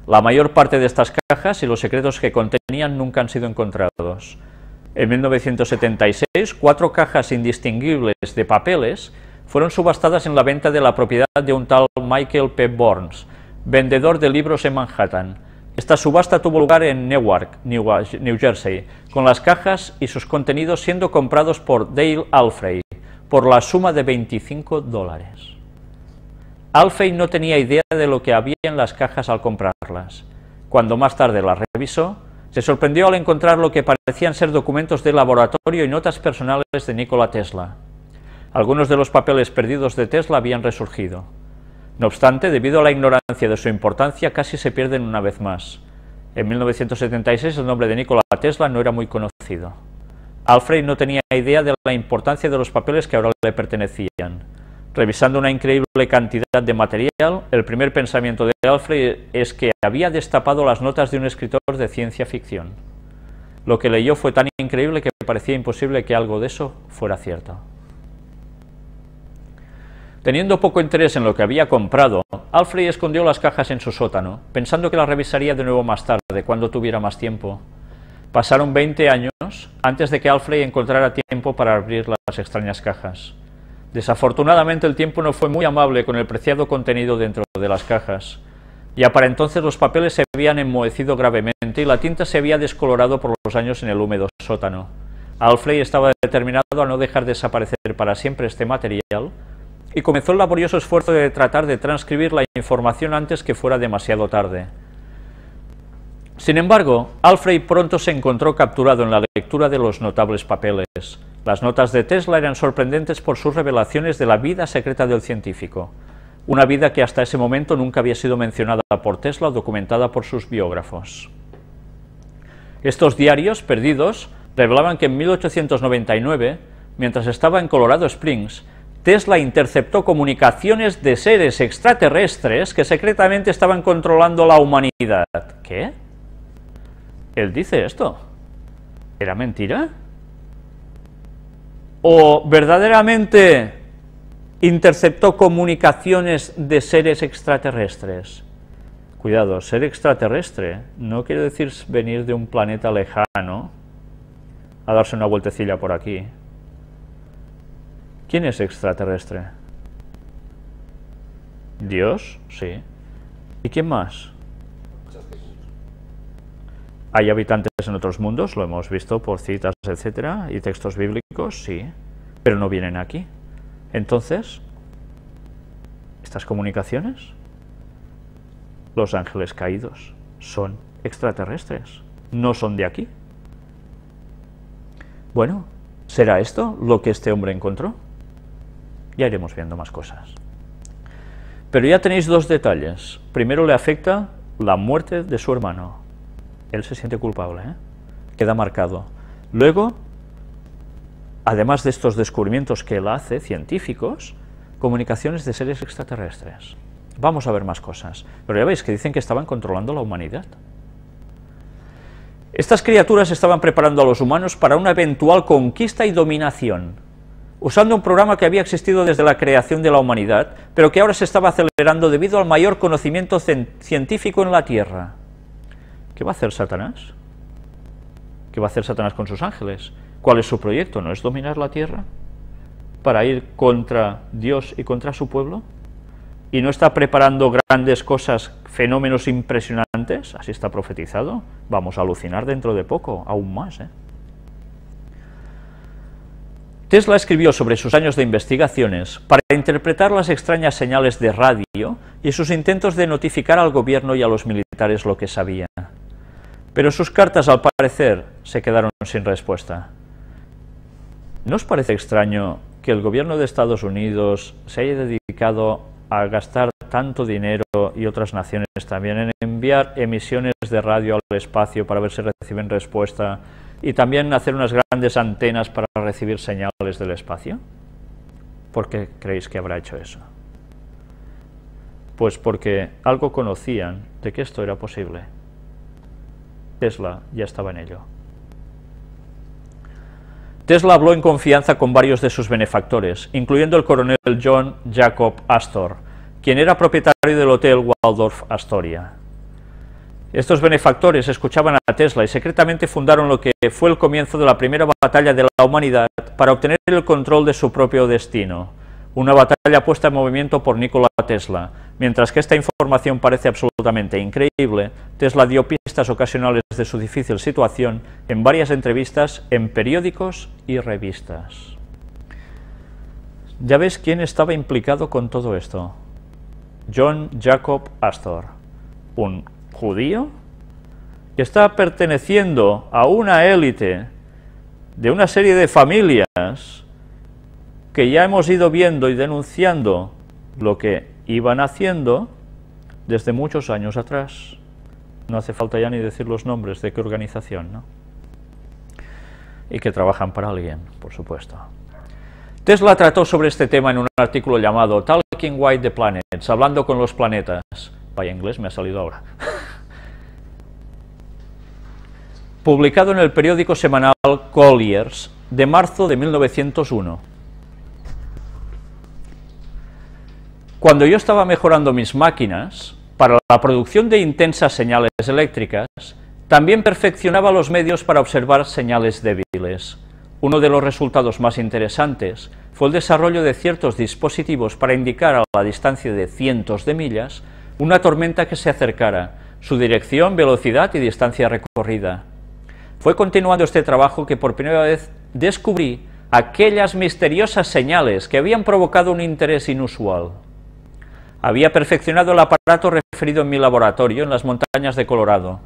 La mayor parte de estas cajas y los secretos que contenían nunca han sido encontrados. En 1976, 4 cajas indistinguibles de papeles fueron subastadas en la venta de la propiedad de un tal Michael P. Burns, vendedor de libros en Manhattan. Esta subasta tuvo lugar en Newark, New Jersey, con las cajas y sus contenidos siendo comprados por Dale Alfrey por la suma de $25. Alfrey no tenía idea de lo que había en las cajas al comprarlas. Cuando más tarde las revisó, se sorprendió al encontrar lo que parecían ser documentos de laboratorio y notas personales de Nikola Tesla. Algunos de los papeles perdidos de Tesla habían resurgido. No obstante, debido a la ignorancia de su importancia, casi se pierden una vez más. En 1976 el nombre de Nikola Tesla no era muy conocido. Alfred no tenía idea de la importancia de los papeles que ahora le pertenecían. Revisando una increíble cantidad de material, el primer pensamiento de Alfred es que había destapado las notas de un escritor de ciencia ficción. Lo que leyó fue tan increíble que parecía imposible que algo de eso fuera cierto. Teniendo poco interés en lo que había comprado, Alfred escondió las cajas en su sótano, pensando que las revisaría de nuevo más tarde, cuando tuviera más tiempo. Pasaron 20 años antes de que Alfred encontrara tiempo para abrir las extrañas cajas. Desafortunadamente el tiempo no fue muy amable con el preciado contenido dentro de las cajas. Ya para entonces los papeles se habían enmohecido gravemente y la tinta se había descolorado por los años en el húmedo sótano. Alfred estaba determinado a no dejar desaparecer para siempre este material y comenzó el laborioso esfuerzo de tratar de transcribir la información antes que fuera demasiado tarde. Sin embargo, Alfred pronto se encontró capturado en la lectura de los notables papeles. Las notas de Tesla eran sorprendentes por sus revelaciones de la vida secreta del científico, una vida que hasta ese momento nunca había sido mencionada por Tesla o documentada por sus biógrafos. Estos diarios perdidos revelaban que en 1899, mientras estaba en Colorado Springs, Tesla interceptó comunicaciones de seres extraterrestres que secretamente estaban controlando la humanidad. ¿Qué? Él dice esto. ¿Era mentira? ¿O verdaderamente interceptó comunicaciones de seres extraterrestres? Cuidado, ser extraterrestre no quiere decir venir de un planeta lejano a darse una vueltecilla por aquí. ¿Quién es extraterrestre? ¿Dios? Sí. ¿Y quién más? ¿Hay habitantes en otros mundos? Lo hemos visto por citas, etcétera, y textos bíblicos, sí, pero no vienen aquí. Entonces, ¿estas comunicaciones? Los ángeles caídos son extraterrestres, no son de aquí. Bueno, ¿será esto lo que este hombre encontró? Ya iremos viendo más cosas. Pero ya tenéis dos detalles. Primero le afecta la muerte de su hermano. Él se siente culpable, ¿eh? Queda marcado. Luego, además de estos descubrimientos que él hace, científicos, comunicaciones de seres extraterrestres. Vamos a ver más cosas. Pero ya veis que dicen que estaban controlando la humanidad. Estas criaturas estaban preparando a los humanos para una eventual conquista y dominación, usando un programa que había existido desde la creación de la humanidad, pero que ahora se estaba acelerando debido al mayor conocimiento científico en la Tierra. ¿Qué va a hacer Satanás? ¿Qué va a hacer Satanás con sus ángeles? ¿Cuál es su proyecto? ¿No es dominar la Tierra para ir contra Dios y contra su pueblo? ¿Y no está preparando grandes cosas, fenómenos impresionantes? Así está profetizado. Vamos a alucinar dentro de poco, aún más, ¿eh? Tesla escribió sobre sus años de investigaciones para interpretar las extrañas señales de radio y sus intentos de notificar al gobierno y a los militares lo que sabía. Pero sus cartas, al parecer, se quedaron sin respuesta. ¿No os parece extraño que el gobierno de Estados Unidos se haya dedicado a gastar tanto dinero, y otras naciones también, en enviar emisiones de radio al espacio para ver si reciben respuesta, y también hacer unas grandes antenas para recibir señales del espacio? ¿Por qué creéis que habrá hecho eso? Pues porque algo conocían de que esto era posible. Tesla ya estaba en ello. Tesla habló en confianza con varios de sus benefactores, incluyendo el coronel John Jacob Astor, quien era propietario del Hotel Waldorf Astoria. Estos benefactores escuchaban a Tesla y secretamente fundaron lo que fue el comienzo de la primera batalla de la humanidad para obtener el control de su propio destino, una batalla puesta en movimiento por Nikola Tesla. Mientras que esta información parece absolutamente increíble, Tesla dio pistas ocasionales de su difícil situación en varias entrevistas en periódicos y revistas. ¿Ya ves quién estaba implicado con todo esto? John Jacob Astor, un judío que está perteneciendo a una élite de una serie de familias que ya hemos ido viendo y denunciando lo que iban haciendo desde muchos años atrás. No hace falta ya ni decir los nombres de qué organización, ¿no? Y que trabajan para alguien, por supuesto. Tesla trató sobre este tema en un artículo llamado Talking with the Planets, hablando con los planetas. Vaya inglés, me ha salido ahora. Publicado en el periódico semanal Collier's de marzo de 1901. Cuando yo estaba mejorando mis máquinas para la producción de intensas señales eléctricas, también perfeccionaba los medios para observar señales débiles. Uno de los resultados más interesantes fue el desarrollo de ciertos dispositivos para indicar a la distancia de cientos de millas una tormenta que se acercara, su dirección, velocidad y distancia recorrida. Fue continuando este trabajo que por primera vez descubrí aquellas misteriosas señales que habían provocado un interés inusual. Había perfeccionado el aparato referido en mi laboratorio en las montañas de Colorado.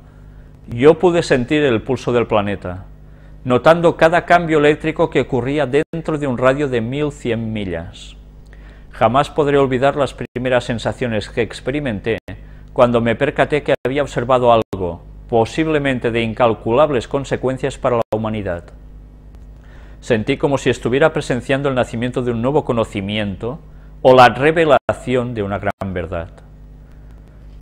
Yo pude sentir el pulso del planeta, notando cada cambio eléctrico que ocurría dentro de un radio de 1100 millas. Jamás podré olvidar las primeras sensaciones que experimenté cuando me percaté que había observado algo, posiblemente de incalculables consecuencias para la humanidad. Sentí como si estuviera presenciando el nacimiento de un nuevo conocimiento o la revelación de una gran verdad.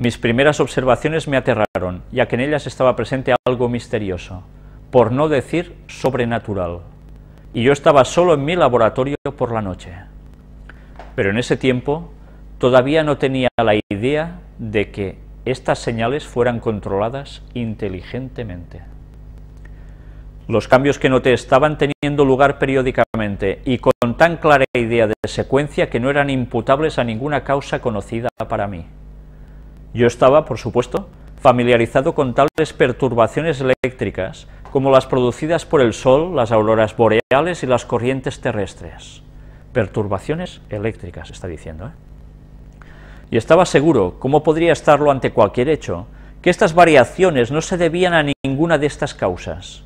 Mis primeras observaciones me aterraron, ya que en ellas estaba presente algo misterioso, por no decir sobrenatural, y yo estaba solo en mi laboratorio por la noche. Pero en ese tiempo todavía no tenía la idea de que estas señales fueran controladas inteligentemente. Los cambios que noté estaban teniendo lugar periódicamente y con tan clara idea de secuencia que no eran imputables a ninguna causa conocida para mí. Yo estaba, por supuesto, familiarizado con tales perturbaciones eléctricas como las producidas por el Sol, las auroras boreales y las corrientes terrestres. Perturbaciones eléctricas, está diciendo, Y estaba seguro, como podría estarlo ante cualquier hecho, que estas variaciones no se debían a ninguna de estas causas.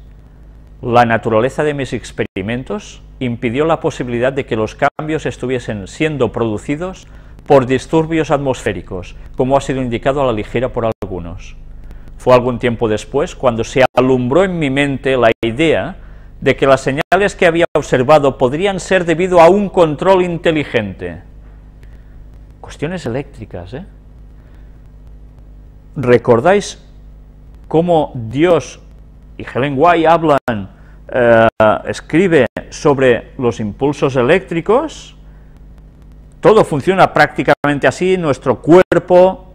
La naturaleza de mis experimentos impidió la posibilidad de que los cambios estuviesen siendo producidos por disturbios atmosféricos, como ha sido indicado a la ligera por algunos. Fue algún tiempo después cuando se alumbró en mi mente la idea de que las señales que había observado podrían ser debido a un control inteligente. Cuestiones eléctricas, ¿Recordáis cómo Dios y Helen White escribe sobre los impulsos eléctricos? Todo funciona prácticamente así, nuestro cuerpo,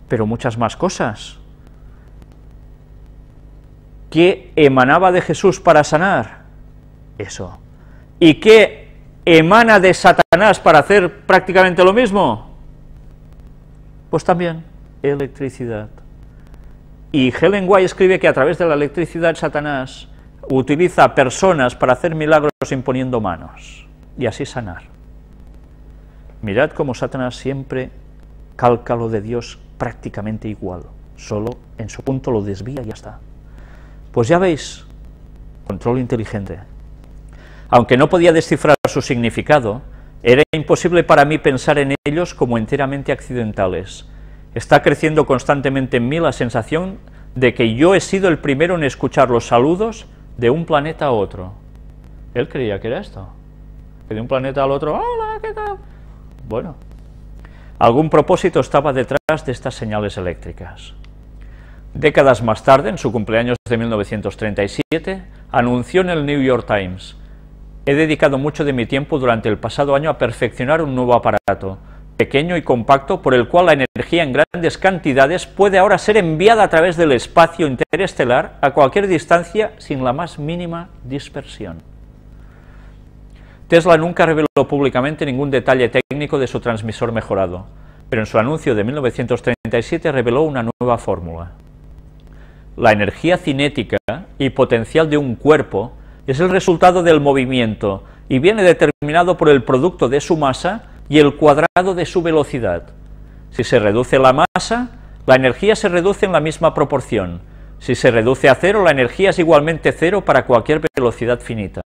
pero muchas más cosas. ¿Qué emanaba de Jesús para sanar? Eso. ¿Y qué emana de Satanás para hacer prácticamente lo mismo? Pues también electricidad. Y Helen White escribe que a través de la electricidad Satanás utiliza personas para hacer milagros imponiendo manos y así sanar. Mirad cómo Satanás siempre calca lo de Dios prácticamente igual, solo en su punto lo desvía y ya está. Pues ya veis, control inteligente. Aunque no podía descifrar su significado, era imposible para mí pensar en ellos como enteramente accidentales. Está creciendo constantemente en mí la sensación de que yo he sido el primero en escuchar los saludos de un planeta a otro. Él creía que era esto, que de un planeta al otro, hola, ¿qué tal? Bueno, algún propósito estaba detrás de estas señales eléctricas. Décadas más tarde, en su cumpleaños de 1937, anunció en el New York Times: he dedicado mucho de mi tiempo durante el pasado año a perfeccionar un nuevo aparato, pequeño y compacto, por el cual la energía en grandes cantidades puede ahora ser enviada a través del espacio interestelar a cualquier distancia sin la más mínima dispersión. Tesla nunca reveló públicamente ningún detalle técnico de su transmisor mejorado, pero en su anuncio de 1937 reveló una nueva fórmula. La energía cinética y potencial de un cuerpo es el resultado del movimiento y viene determinado por el producto de su masa y el cuadrado de su velocidad. Si se reduce la masa, la energía se reduce en la misma proporción. Si se reduce a cero, la energía es igualmente cero para cualquier velocidad finita.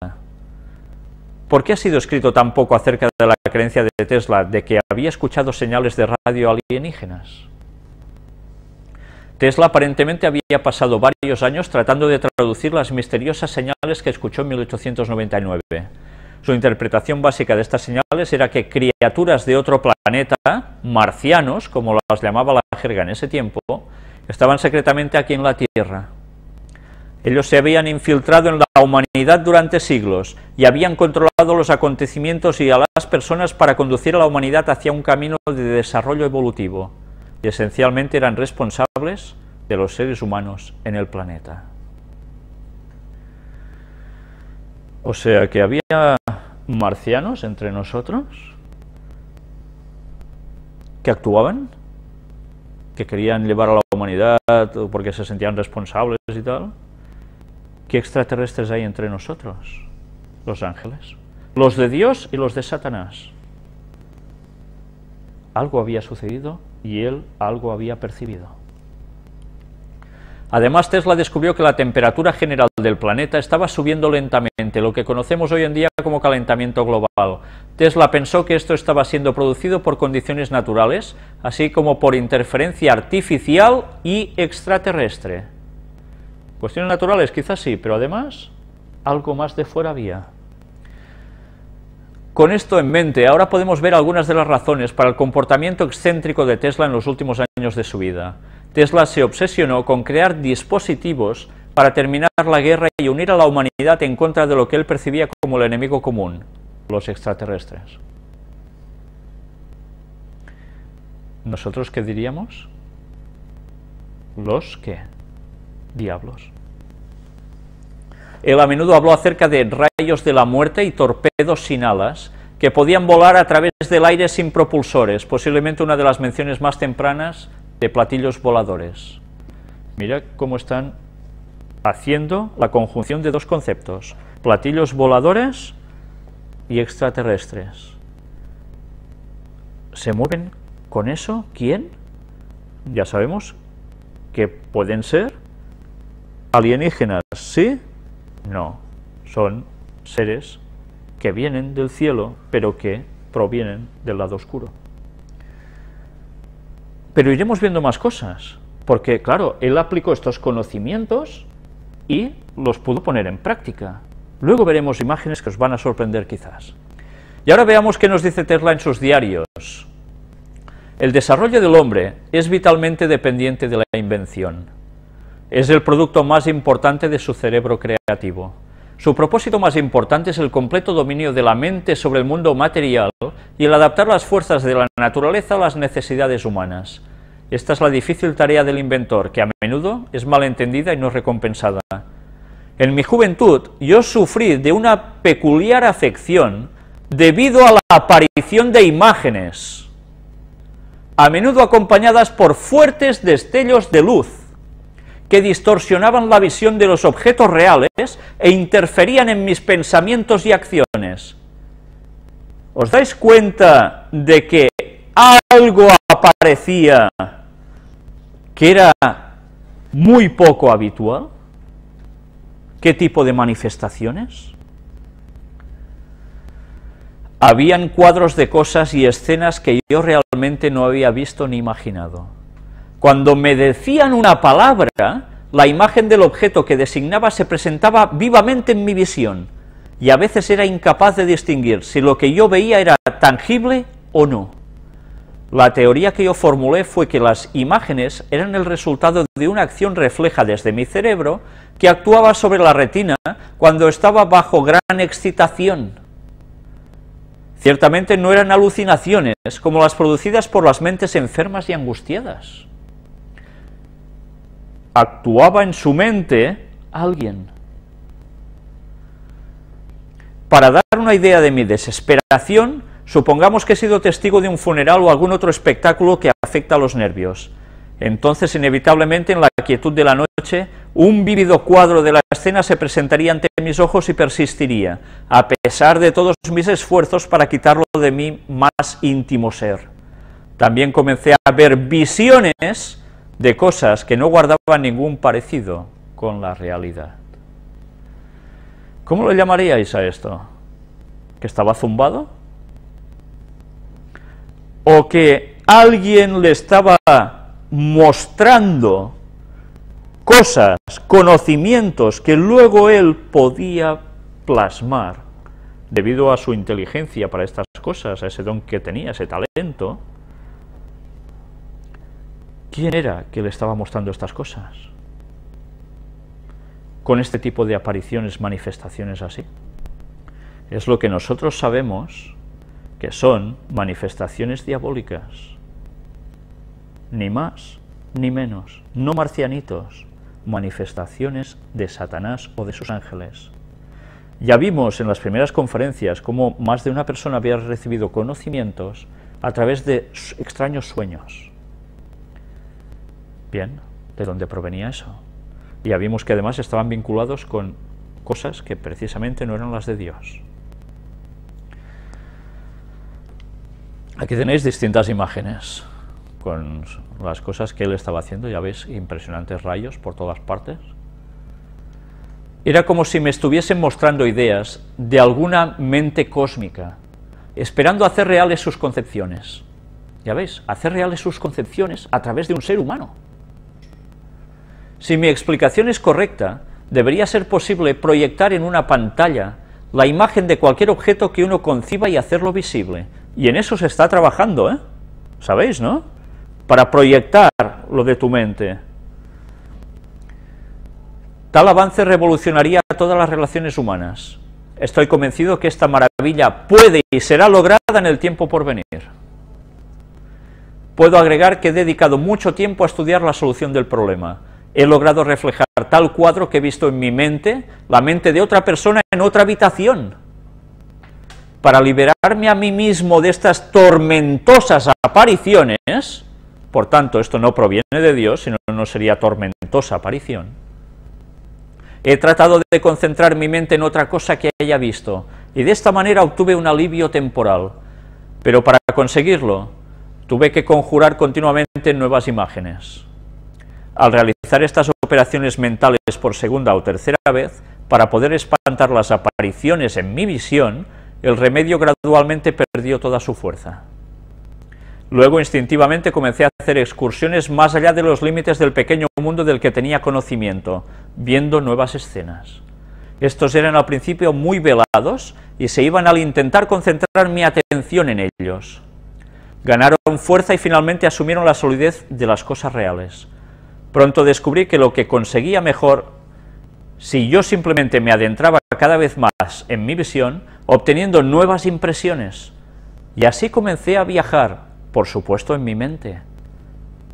¿Por qué ha sido escrito tan poco acerca de la creencia de Tesla de que había escuchado señales de radio alienígenas? Tesla aparentemente había pasado varios años tratando de traducir las misteriosas señales que escuchó en 1899. Su interpretación básica de estas señales era que criaturas de otro planeta, marcianos, como las llamaba la jerga en ese tiempo, estaban secretamente aquí en la Tierra. Ellos se habían infiltrado en la humanidad durante siglos y habían controlado los acontecimientos y a las personas para conducir a la humanidad hacia un camino de desarrollo evolutivo, y esencialmente eran responsables de los seres humanos en el planeta. O sea que había marcianos entre nosotros que actuaban que querían llevar a la humanidad porque se sentían responsables y tal. ¿Qué extraterrestres hay entre nosotros? Los ángeles. Los de Dios y los de Satanás. Algo había sucedido y él algo había percibido. Además, Tesla descubrió que la temperatura general del planeta estaba subiendo lentamente, lo que conocemos hoy en día como calentamiento global. Tesla pensó que esto estaba siendo producido por condiciones naturales, así como por interferencia artificial y extraterrestre. Cuestiones naturales, quizás sí, pero además, algo más de fuera había. Con esto en mente, ahora podemos ver algunas de las razones para el comportamiento excéntrico de Tesla en los últimos años de su vida. Tesla se obsesionó con crear dispositivos para terminar la guerra y unir a la humanidad en contra de lo que él percibía como el enemigo común, los extraterrestres. ¿Nosotros qué diríamos? ¿Los qué? Diablos. Él a menudo habló acerca de rayos de la muerte y torpedos sin alas que podían volar a través del aire sin propulsores, posiblemente una de las menciones más tempranas de platillos voladores. Mira cómo están haciendo la conjunción de dos conceptos, platillos voladores y extraterrestres. ¿Se mueven con eso? ¿Quién? Ya sabemos que pueden ser alienígenas, ¿sí? No, son seres que vienen del cielo, pero que provienen del lado oscuro. Pero iremos viendo más cosas, porque claro, él aplicó estos conocimientos y los pudo poner en práctica. Luego veremos imágenes que os van a sorprender quizás. Y ahora veamos qué nos dice Tesla en sus diarios. El desarrollo del hombre es vitalmente dependiente de la invención. Es el producto más importante de su cerebro creativo. Su propósito más importante es el completo dominio de la mente sobre el mundo material y el adaptar las fuerzas de la naturaleza a las necesidades humanas. Esta es la difícil tarea del inventor, que a menudo es malentendida y no recompensada. En mi juventud, yo sufrí de una peculiar afección debido a la aparición de imágenes, a menudo acompañadas por fuertes destellos de luz, que distorsionaban la visión de los objetos reales e interferían en mis pensamientos y acciones. ¿Os dais cuenta de que algo aparecía que era muy poco habitual? ¿Qué tipo de manifestaciones? Habían cuadros de cosas y escenas que yo realmente no había visto ni imaginado. Cuando me decían una palabra, la imagen del objeto que designaba se presentaba vivamente en mi visión, y a veces era incapaz de distinguir si lo que yo veía era tangible o no. La teoría que yo formulé fue que las imágenes eran el resultado de una acción refleja desde mi cerebro que actuaba sobre la retina cuando estaba bajo gran excitación. Ciertamente no eran alucinaciones como las producidas por las mentes enfermas y angustiadas. Actuaba en su mente alguien. Para dar una idea de mi desesperación, supongamos que he sido testigo de un funeral o algún otro espectáculo que afecta a los nervios. Entonces, inevitablemente, en la quietud de la noche, un vívido cuadro de la escena se presentaría ante mis ojos y persistiría, a pesar de todos mis esfuerzos para quitarlo de mi más íntimo ser. También comencé a ver visiones de cosas que no guardaban ningún parecido con la realidad. ¿Cómo lo llamaríais a esto? ¿Que estaba zumbado? ¿O que alguien le estaba mostrando cosas, conocimientos que luego él podía plasmar debido a su inteligencia para estas cosas, a ese don que tenía, ese talento? ¿Quién era que le estaba mostrando estas cosas? Con este tipo de apariciones, manifestaciones así. Es lo que nosotros sabemos que son manifestaciones diabólicas. Ni más ni menos, no marcianitos, manifestaciones de Satanás o de sus ángeles. Ya vimos en las primeras conferencias cómo más de una persona había recibido conocimientos a través de extraños sueños. Bien, ¿de dónde provenía eso? Y ya vimos que además estaban vinculados con cosas que precisamente no eran las de Dios. Aquí tenéis distintas imágenes con las cosas que él estaba haciendo, ya veis, impresionantes rayos por todas partes. Era como si me estuviesen mostrando ideas de alguna mente cósmica, esperando hacer reales sus concepciones. Ya veis, hacer reales sus concepciones a través de un ser humano. Si mi explicación es correcta, debería ser posible proyectar en una pantalla la imagen de cualquier objeto que uno conciba y hacerlo visible. Y en eso se está trabajando, ¿eh? ¿Sabéis, no? Para proyectar lo de tu mente. Tal avance revolucionaría todas las relaciones humanas. Estoy convencido que esta maravilla puede y será lograda en el tiempo por venir. Puedo agregar que he dedicado mucho tiempo a estudiar la solución del problema. He logrado reflejar tal cuadro que he visto en mi mente, la mente de otra persona en otra habitación. Para liberarme a mí mismo de estas tormentosas apariciones, por tanto, esto no proviene de Dios, sino no sería tormentosa aparición, he tratado de concentrar mi mente en otra cosa que haya visto, y de esta manera obtuve un alivio temporal. Pero para conseguirlo, tuve que conjurar continuamente nuevas imágenes. Al realizar estas operaciones mentales por segunda o tercera vez, para poder espantar las apariciones en mi visión, el remedio gradualmente perdió toda su fuerza. Luego, instintivamente, comencé a hacer excursiones más allá de los límites del pequeño mundo del que tenía conocimiento, viendo nuevas escenas. Estos eran al principio muy velados y se iban al intentar concentrar mi atención en ellos. Ganaron fuerza y finalmente asumieron la solidez de las cosas reales. Pronto descubrí que lo que conseguía mejor si yo simplemente me adentraba cada vez más en mi visión, obteniendo nuevas impresiones. Y así comencé a viajar, por supuesto en mi mente.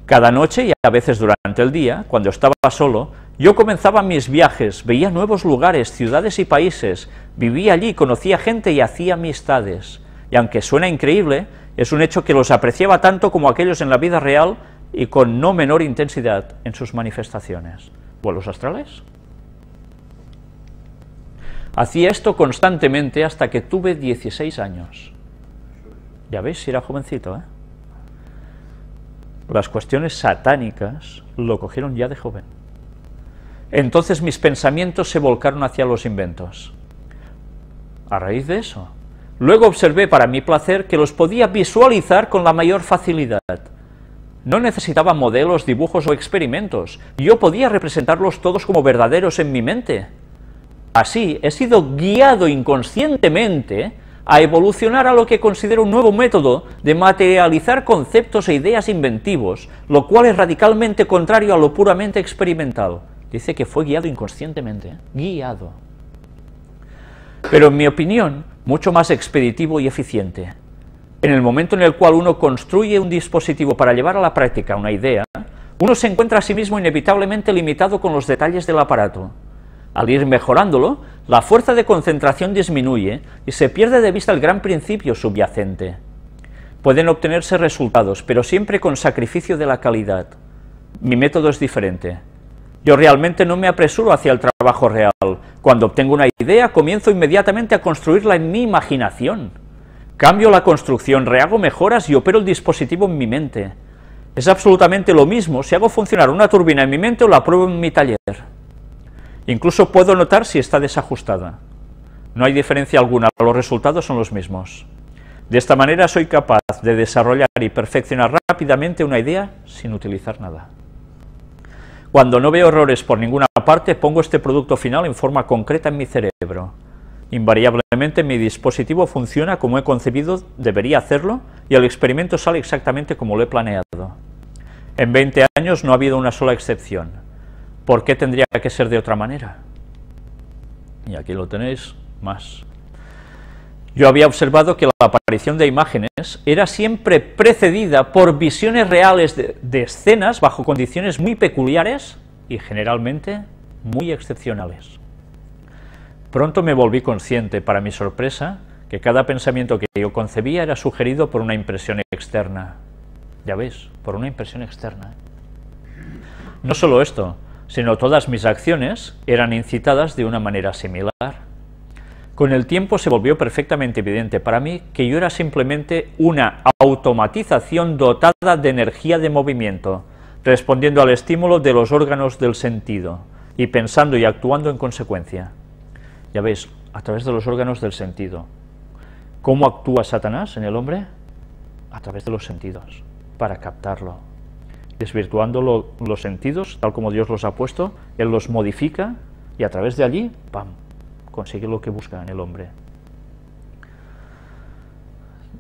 Cada noche y a veces durante el día, cuando estaba solo, yo comenzaba mis viajes, veía nuevos lugares, ciudades y países, vivía allí, conocía gente y hacía amistades. Y aunque suena increíble, es un hecho que los apreciaba tanto como aquellos en la vida real y con no menor intensidad en sus manifestaciones. ¿Vuelos astrales? Hacía esto constantemente hasta que tuve 16 años. Ya veis, si era jovencito, ¿eh? Las cuestiones satánicas lo cogieron ya de joven. Entonces mis pensamientos se volcaron hacia los inventos. A raíz de eso, luego observé para mi placer que los podía visualizar con la mayor facilidad. No necesitaba modelos, dibujos o experimentos. Yo podía representarlos todos como verdaderos en mi mente. Así, he sido guiado inconscientemente a evolucionar a lo que considero un nuevo método de materializar conceptos e ideas inventivos, lo cual es radicalmente contrario a lo puramente experimental. Dice que fue guiado inconscientemente, guiado. Pero en mi opinión, mucho más expeditivo y eficiente. En el momento en el cual uno construye un dispositivo para llevar a la práctica una idea, uno se encuentra a sí mismo inevitablemente limitado con los detalles del aparato. Al ir mejorándolo, la fuerza de concentración disminuye y se pierde de vista el gran principio subyacente. Pueden obtenerse resultados, pero siempre con sacrificio de la calidad. Mi método es diferente. Yo realmente no me apresuro hacia el trabajo real. Cuando obtengo una idea, comienzo inmediatamente a construirla en mi imaginación. Cambio la construcción, rehago mejoras y opero el dispositivo en mi mente. Es absolutamente lo mismo si hago funcionar una turbina en mi mente o la pruebo en mi taller. Incluso puedo notar si está desajustada. No hay diferencia alguna, los resultados son los mismos. De esta manera soy capaz de desarrollar y perfeccionar rápidamente una idea sin utilizar nada. Cuando no veo errores por ninguna parte, pongo este producto final en forma concreta en mi cerebro. Invariablemente mi dispositivo funciona como he concebido, debería hacerlo, y el experimento sale exactamente como lo he planeado. En 20 años no ha habido una sola excepción. ¿Por qué tendría que ser de otra manera? Y aquí lo tenéis más. Yo había observado que la aparición de imágenes era siempre precedida por visiones reales de escenas bajo condiciones muy peculiares y generalmente muy excepcionales. Pronto me volví consciente, para mi sorpresa, que cada pensamiento que yo concebía era sugerido por una impresión externa. Ya veis, por una impresión externa. No solo esto, sino todas mis acciones eran incitadas de una manera similar. Con el tiempo se volvió perfectamente evidente para mí que yo era simplemente una automatización dotada de energía de movimiento, respondiendo al estímulo de los órganos del sentido y pensando y actuando en consecuencia. Ya veis, a través de los órganos del sentido. ¿Cómo actúa Satanás en el hombre? A través de los sentidos, para captarlo. Desvirtuando los sentidos, tal como Dios los ha puesto, Él los modifica y a través de allí, ¡pam!, consigue lo que busca en el hombre.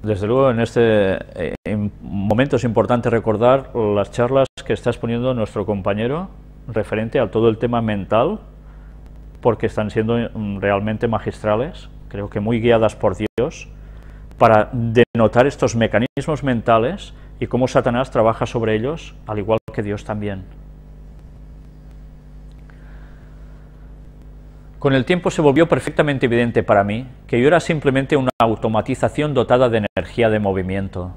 Desde luego, en momento es importante recordar las charlas que está exponiendo nuestro compañero referente a todo el tema mental, porque están siendo realmente magistrales, creo que muy guiadas por Dios, para denotar estos mecanismos mentales y cómo Satanás trabaja sobre ellos, al igual que Dios también. Con el tiempo se volvió perfectamente evidente para mí que yo era simplemente una automatización dotada de energía de movimiento,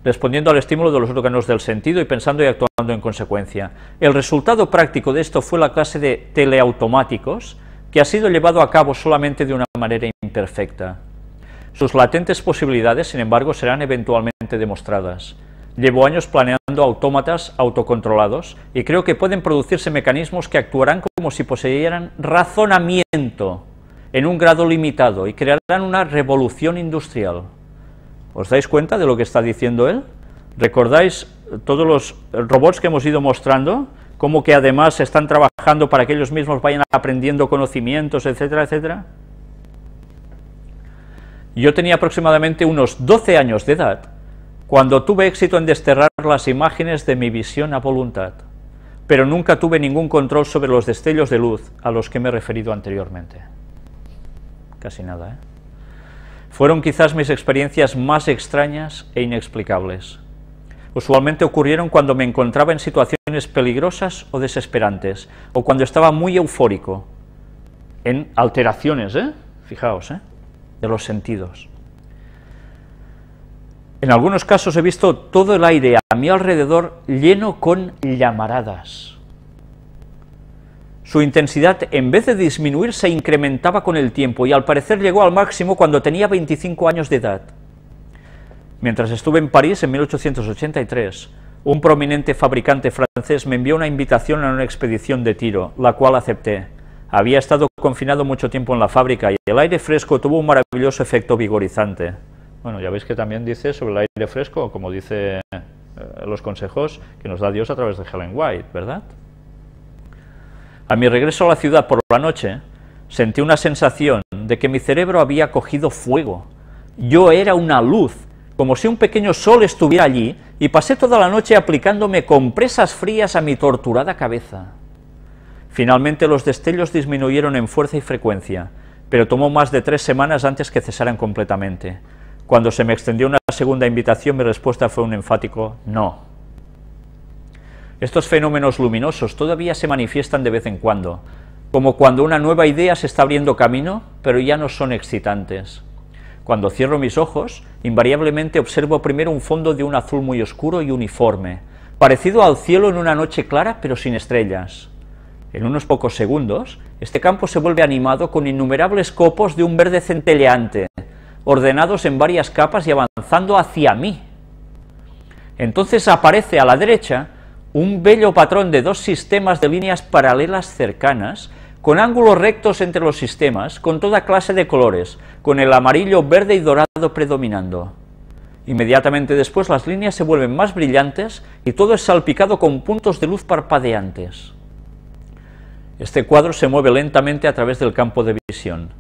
respondiendo al estímulo de los órganos del sentido y pensando y actuando en consecuencia. El resultado práctico de esto fue la clase de teleautomáticos, que ha sido llevado a cabo solamente de una manera imperfecta. Sus latentes posibilidades, sin embargo, serán eventualmente demostradas. Llevo años planeando autómatas autocontrolados y creo que pueden producirse mecanismos que actuarán como si poseyeran razonamiento en un grado limitado y crearán una revolución industrial. ¿Os dais cuenta de lo que está diciendo él? ¿Recordáis todos los robots que hemos ido mostrando? Cómo que además están trabajando para que ellos mismos vayan aprendiendo conocimientos, etcétera, etcétera. Yo tenía aproximadamente unos 12 años de edad cuando tuve éxito en desterrar las imágenes de mi visión a voluntad, pero nunca tuve ningún control sobre los destellos de luz a los que me he referido anteriormente. Casi nada, ¿eh? Fueron quizás mis experiencias más extrañas e inexplicables. Usualmente ocurrieron cuando me encontraba en situaciones peligrosas o desesperantes, o cuando estaba muy eufórico, en alteraciones, fijaos, de los sentidos. En algunos casos he visto todo el aire a mi alrededor lleno con llamaradas. Su intensidad, en vez de disminuir, se incrementaba con el tiempo y al parecer llegó al máximo cuando tenía 25 años de edad. Mientras estuve en París en 1883, un prominente fabricante francés me envió una invitación a una expedición de tiro, la cual acepté. Había estado confinado mucho tiempo en la fábrica y el aire fresco tuvo un maravilloso efecto vigorizante. Bueno, ya veis que también dice sobre el aire fresco, como dice los consejos que nos da Dios a través de Ellen White, ¿verdad? A mi regreso a la ciudad por la noche, sentí una sensación de que mi cerebro había cogido fuego. Yo era una luz, como si un pequeño sol estuviera allí, y pasé toda la noche aplicándome compresas frías a mi torturada cabeza. Finalmente los destellos disminuyeron en fuerza y frecuencia, pero tomó más de 3 semanas antes que cesaran completamente. Cuando se me extendió una segunda invitación, mi respuesta fue un enfático no. Estos fenómenos luminosos todavía se manifiestan de vez en cuando, como cuando una nueva idea se está abriendo camino, pero ya no son excitantes. Cuando cierro mis ojos, invariablemente observo primero un fondo de un azul muy oscuro y uniforme, parecido al cielo en una noche clara pero sin estrellas. En unos pocos segundos, este campo se vuelve animado con innumerables copos de un verde centelleante, ordenados en varias capas y avanzando hacia mí. Entonces aparece a la derecha un bello patrón de 2 sistemas de líneas paralelas cercanas, con ángulos rectos entre los sistemas, con toda clase de colores, con el amarillo, verde y dorado predominando. Inmediatamente después las líneas se vuelven más brillantes y todo es salpicado con puntos de luz parpadeantes. Este cuadro se mueve lentamente a través del campo de visión,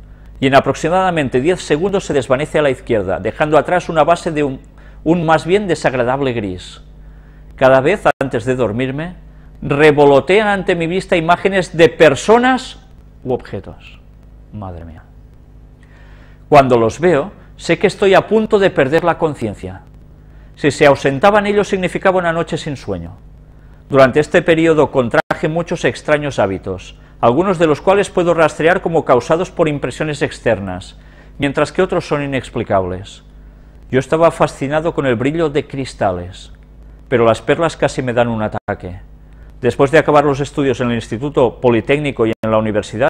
y en aproximadamente 10 segundos se desvanece a la izquierda, dejando atrás una base de un más bien desagradable gris. Cada vez antes de dormirme, revolotean ante mi vista imágenes de personas u objetos. Madre mía. Cuando los veo, sé que estoy a punto de perder la conciencia. Si se ausentaban ellos, significaba una noche sin sueño. Durante este periodo contraje muchos extraños hábitos, algunos de los cuales puedo rastrear como causados por impresiones externas, mientras que otros son inexplicables. Yo estaba fascinado con el brillo de cristales, pero las perlas casi me dan un ataque. Después de acabar los estudios en el Instituto Politécnico y en la universidad,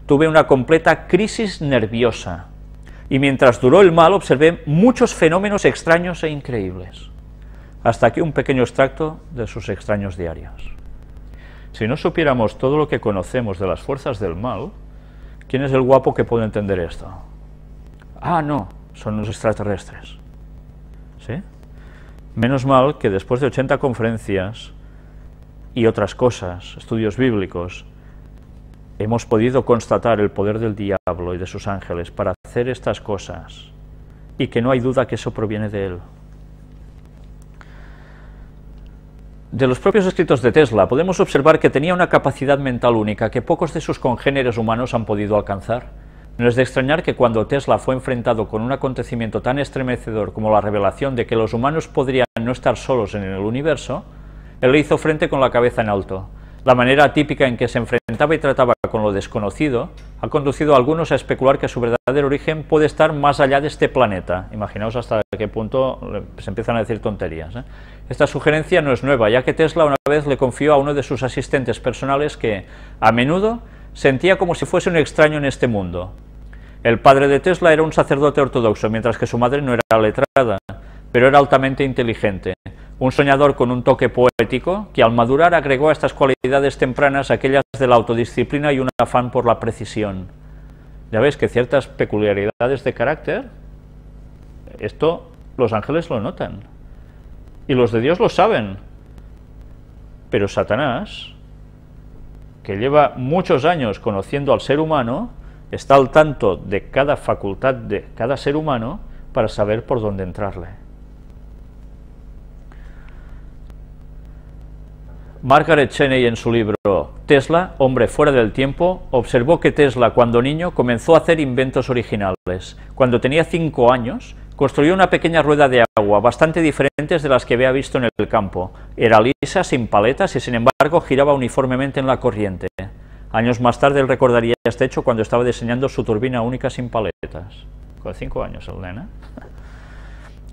tuve una completa crisis nerviosa. Y mientras duró el mal, observé muchos fenómenos extraños e increíbles. Hasta aquí un pequeño extracto de sus extraños diarios. Si no supiéramos todo lo que conocemos de las fuerzas del mal, ¿quién es el guapo que puede entender esto? Ah, no, son los extraterrestres. ¿Sí? Menos mal que después de 80 conferencias y otras cosas, estudios bíblicos, hemos podido constatar el poder del diablo y de sus ángeles para hacer estas cosas, y que no hay duda que eso proviene de él. De los propios escritos de Tesla podemos observar que tenía una capacidad mental única que pocos de sus congéneres humanos han podido alcanzar. No es de extrañar que cuando Tesla fue enfrentado con un acontecimiento tan estremecedor como la revelación de que los humanos podrían no estar solos en el universo, él le hizo frente con la cabeza en alto. La manera típica en que se enfrentaba y trataba con lo desconocido ha conducido a algunos a especular que su verdadero origen puede estar más allá de este planeta. Imaginaos hasta qué punto se empiezan a decir tonterías, ¿eh? Esta sugerencia no es nueva, ya que Tesla una vez le confió a uno de sus asistentes personales que, a menudo, sentía como si fuese un extraño en este mundo. El padre de Tesla era un sacerdote ortodoxo, mientras que su madre no era letrada, pero era altamente inteligente. Un soñador con un toque poético que al madurar agregó a estas cualidades tempranas aquellas de la autodisciplina y un afán por la precisión. Ya ves que ciertas peculiaridades de carácter, esto los ángeles lo notan, y los de Dios lo saben, pero Satanás, que lleva muchos años conociendo al ser humano, está al tanto de cada facultad de cada ser humano para saber por dónde entrarle. Margaret Cheney, en su libro Tesla, hombre fuera del tiempo, observó que Tesla, cuando niño, comenzó a hacer inventos originales. Cuando tenía 5 años, construyó una pequeña rueda de agua, bastante diferentes de las que había visto en el campo. Era lisa, sin paletas y, sin embargo, giraba uniformemente en la corriente. Años más tarde, él recordaría este hecho cuando estaba diseñando su turbina única sin paletas. Con 5 años el nena.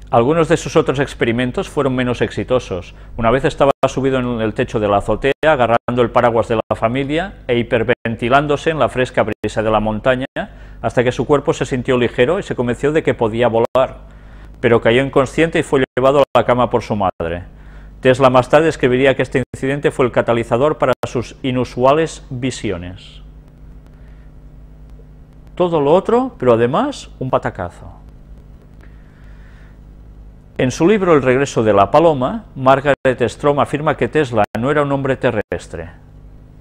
Algunos de sus otros experimentos fueron menos exitosos. Una vez estaba subido en el techo de la azotea, agarrando el paraguas de la familia e hiperventilándose en la fresca brisa de la montaña, hasta que su cuerpo se sintió ligero y se convenció de que podía volar, pero cayó inconsciente y fue llevado a la cama por su madre. Tesla más tarde escribiría que este incidente fue el catalizador para sus inusuales visiones. Todo lo otro, pero además un patacazo. En su libro El regreso de la paloma, Margaret Strom afirma que Tesla no era un hombre terrestre.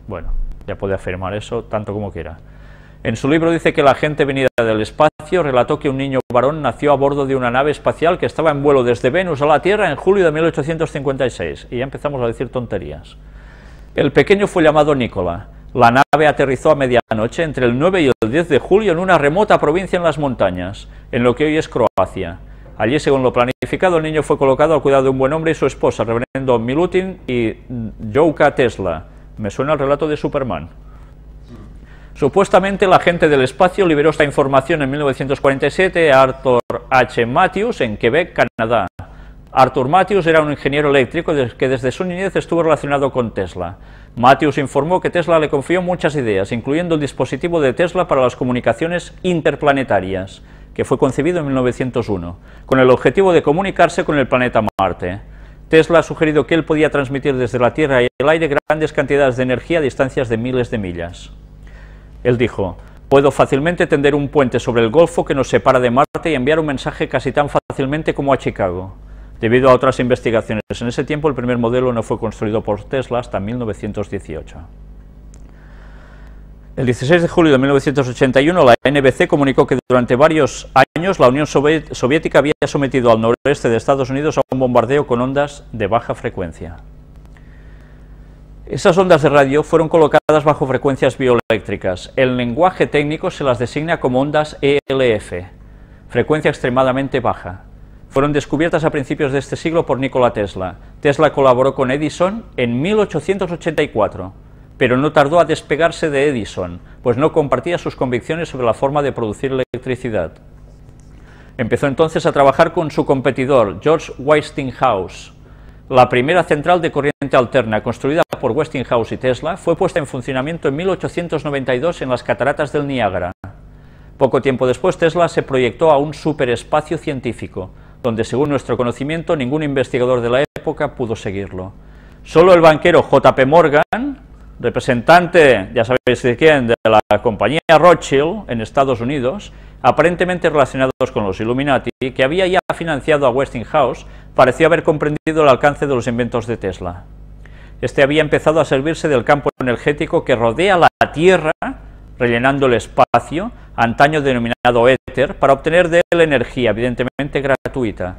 Bueno, ya puede afirmar eso tanto como quiera. En su libro dice que la gente venida del espacio relató que un niño varón nació a bordo de una nave espacial que estaba en vuelo desde Venus a la Tierra en julio de 1856. Y ya empezamos a decir tonterías. El pequeño fue llamado Nikola. La nave aterrizó a medianoche entre el 9 y el 10 de julio en una remota provincia en las montañas, en lo que hoy es Croacia. Allí, según lo planificado, el niño fue colocado al cuidado de un buen hombre y su esposa, el reverendo Milutin y Jouka Tesla. Me suena el relato de Superman. Supuestamente, la gente del espacio liberó esta información en 1947 a Arthur H. Matthews en Quebec, Canadá. Arthur Matthews era un ingeniero eléctrico que desde su niñez estuvo relacionado con Tesla. Matthews informó que Tesla le confió muchas ideas, incluyendo el dispositivo de Tesla para las comunicaciones interplanetarias, que fue concebido en 1901, con el objetivo de comunicarse con el planeta Marte. Tesla ha sugerido que él podía transmitir desde la Tierra y el aire grandes cantidades de energía a distancias de miles de millas. Él dijo: puedo fácilmente tender un puente sobre el Golfo que nos separa de Marte y enviar un mensaje casi tan fácilmente como a Chicago. Debido a otras investigaciones en ese tiempo, el primer modelo no fue construido por Tesla hasta 1918. El 16 de julio de 1981, la NBC comunicó que durante varios años la Unión Soviética había sometido al noroeste de Estados Unidos a un bombardeo con ondas de baja frecuencia. Esas ondas de radio fueron colocadas bajo frecuencias bioeléctricas. El lenguaje técnico se las designa como ondas ELF, frecuencia extremadamente baja. Fueron descubiertas a principios de este siglo por Nikola Tesla. Tesla colaboró con Edison en 1884. Pero no tardó a despegarse de Edison, pues no compartía sus convicciones sobre la forma de producir electricidad. Empezó entonces a trabajar con su competidor, George Westinghouse. La primera central de corriente corriente alterna construida por Westinghouse y Tesla fue puesta en funcionamiento en 1892 en las cataratas del Niágara. Poco tiempo después, Tesla se proyectó a un superespacio científico, donde, según nuestro conocimiento, ningún investigador de la época pudo seguirlo. Solo el banquero J.P. Morgan, representante, ya sabéis de quién, de la compañía Rothschild en Estados Unidos, aparentemente relacionados con los Illuminati, que había ya financiado a Westinghouse, pareció haber comprendido el alcance de los inventos de Tesla. Este había empezado a servirse del campo energético que rodea la Tierra, rellenando el espacio, antaño denominado éter, para obtener de él energía, evidentemente gratuita.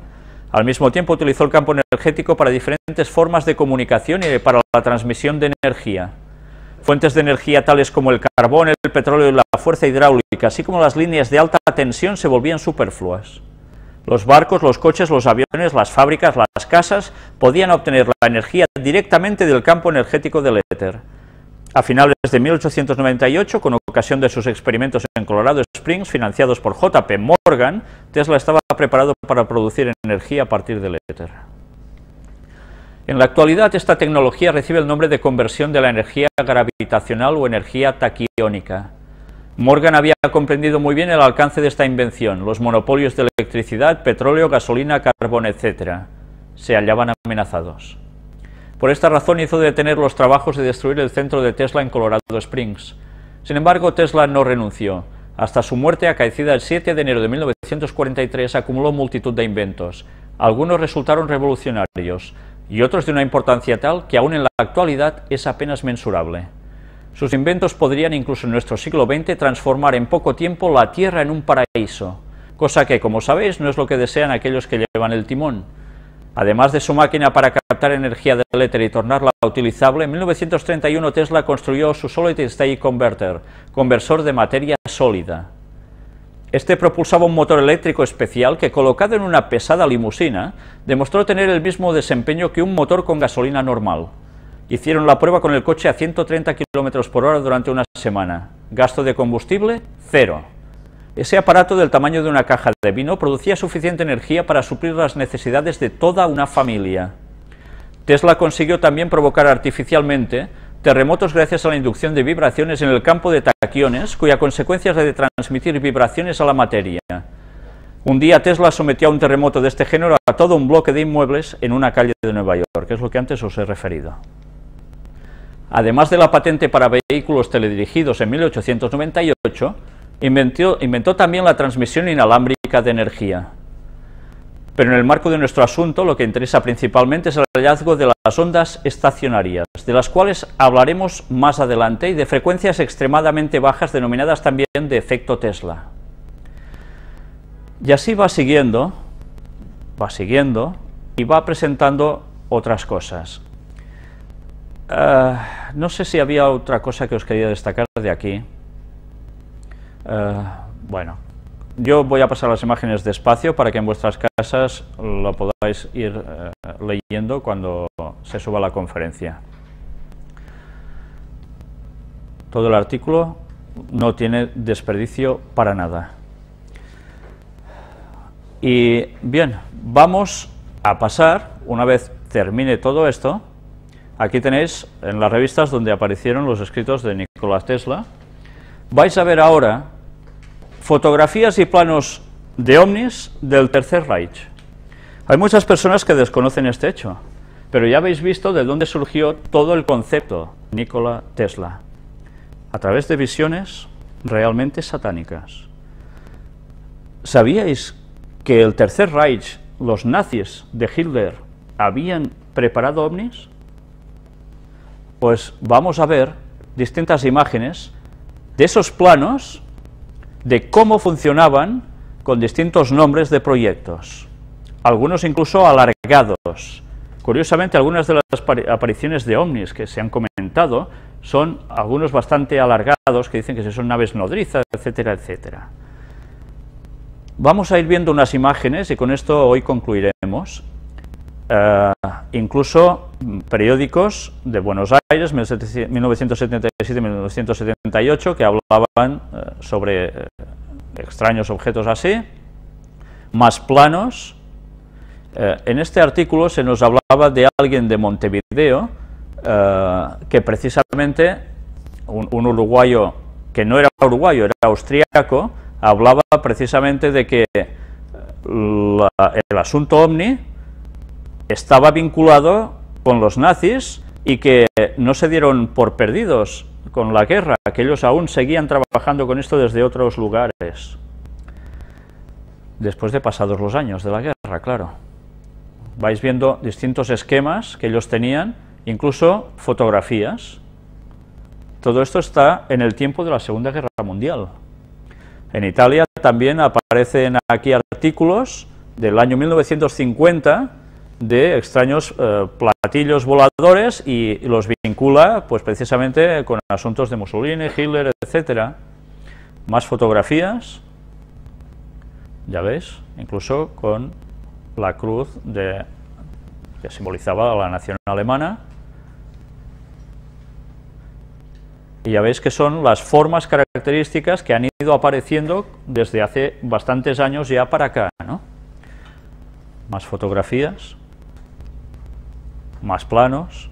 Al mismo tiempo utilizó el campo energético para diferentes formas de comunicación y para la transmisión de energía. Fuentes de energía tales como el carbón, el petróleo y la fuerza hidráulica, así como las líneas de alta tensión, se volvían superfluas. Los barcos, los coches, los aviones, las fábricas, las casas podían obtener la energía directamente del campo energético del éter. A finales de 1898, con ocasión de sus experimentos en Colorado Springs, financiados por J.P. Morgan, Tesla estaba preparado para producir energía a partir del éter. En la actualidad, esta tecnología recibe el nombre de conversión de la energía gravitacional o energía taquiónica. Morgan había comprendido muy bien el alcance de esta invención. Los monopolios de electricidad, petróleo, gasolina, carbón, etc. se hallaban amenazados. Por esta razón hizo detener los trabajos de destruir el centro de Tesla en Colorado Springs. Sin embargo, Tesla no renunció. Hasta su muerte, acaecida el 7 de enero de 1943, acumuló multitud de inventos. Algunos resultaron revolucionarios y otros de una importancia tal que aún en la actualidad es apenas mensurable. Sus inventos podrían incluso en nuestro siglo XX transformar en poco tiempo la Tierra en un paraíso, cosa que, como sabéis, no es lo que desean aquellos que llevan el timón. Además de su máquina para captar energía del éter y tornarla utilizable, en 1931 Tesla construyó su Solid State Converter, conversor de materia sólida. Este propulsaba un motor eléctrico especial que, colocado en una pesada limusina, demostró tener el mismo desempeño que un motor con gasolina normal. Hicieron la prueba con el coche a 130 km por hora durante una semana. Gasto de combustible, cero. Ese aparato del tamaño de una caja de vino producía suficiente energía para suplir las necesidades de toda una familia. Tesla consiguió también provocar artificialmente terremotos gracias a la inducción de vibraciones en el campo de taquiones, cuya consecuencia es la de transmitir vibraciones a la materia. Un día Tesla sometió a un terremoto de este género a todo un bloque de inmuebles en una calle de Nueva York, que es lo que antes os he referido. Además de la patente para vehículos teledirigidos en 1898, inventó también la transmisión inalámbrica de energía. Pero en el marco de nuestro asunto, lo que interesa principalmente es el hallazgo de las ondas estacionarias, de las cuales hablaremos más adelante, y de frecuencias extremadamente bajas denominadas también de efecto Tesla. Y así va siguiendo y va presentando otras cosas. No sé si había otra cosa que os quería destacar de aquí. Bueno, yo voy a pasar las imágenes despacio para que en vuestras casas lo podáis ir leyendo cuando se suba la conferencia. Todo el artículo no tiene desperdicio para nada. Y bien, vamos a pasar, una vez termine todo esto, aquí tenéis en las revistas donde aparecieron los escritos de Nikola Tesla. Vais a ver ahora fotografías y planos de ovnis del Tercer Reich. Hay muchas personas que desconocen este hecho, pero ya habéis visto de dónde surgió todo el concepto Nikola Tesla, a través de visiones realmente satánicas. ¿Sabíais que el Tercer Reich, los nazis de Hitler, habían preparado ovnis? Pues vamos a ver distintas imágenes de esos planos, de cómo funcionaban con distintos nombres de proyectos, algunos incluso alargados. Curiosamente, algunas de las apariciones de ovnis que se han comentado son algunos bastante alargados, que dicen que son naves nodrizas, etcétera, etcétera. Vamos a ir viendo unas imágenes y con esto hoy concluiremos. Incluso periódicos de Buenos Aires, 1977-1978, que hablaban sobre extraños objetos así, más planos, En este artículo se nos hablaba de alguien de Montevideo, que precisamente, un uruguayo que no era uruguayo, era austríaco, hablaba precisamente de que el asunto OVNI estaba vinculado con los nazis y que no se dieron por perdidos con la guerra, que ellos aún seguían trabajando con esto desde otros lugares, después de pasados los años de la guerra, claro. Vais viendo distintos esquemas que ellos tenían, incluso fotografías. Todo esto está en el tiempo de la Segunda Guerra Mundial. En Italia también aparecen aquí artículos del año 1950 de extraños platillos voladores y los vincula pues precisamente con asuntos de Mussolini, Hitler, etcétera. Más fotografías, ya veis, incluso con la cruz que simbolizaba la nación alemana. Y ya veis que son las formas características que han ido apareciendo desde hace bastantes años ya para acá, ¿no? Más fotografías, más planos,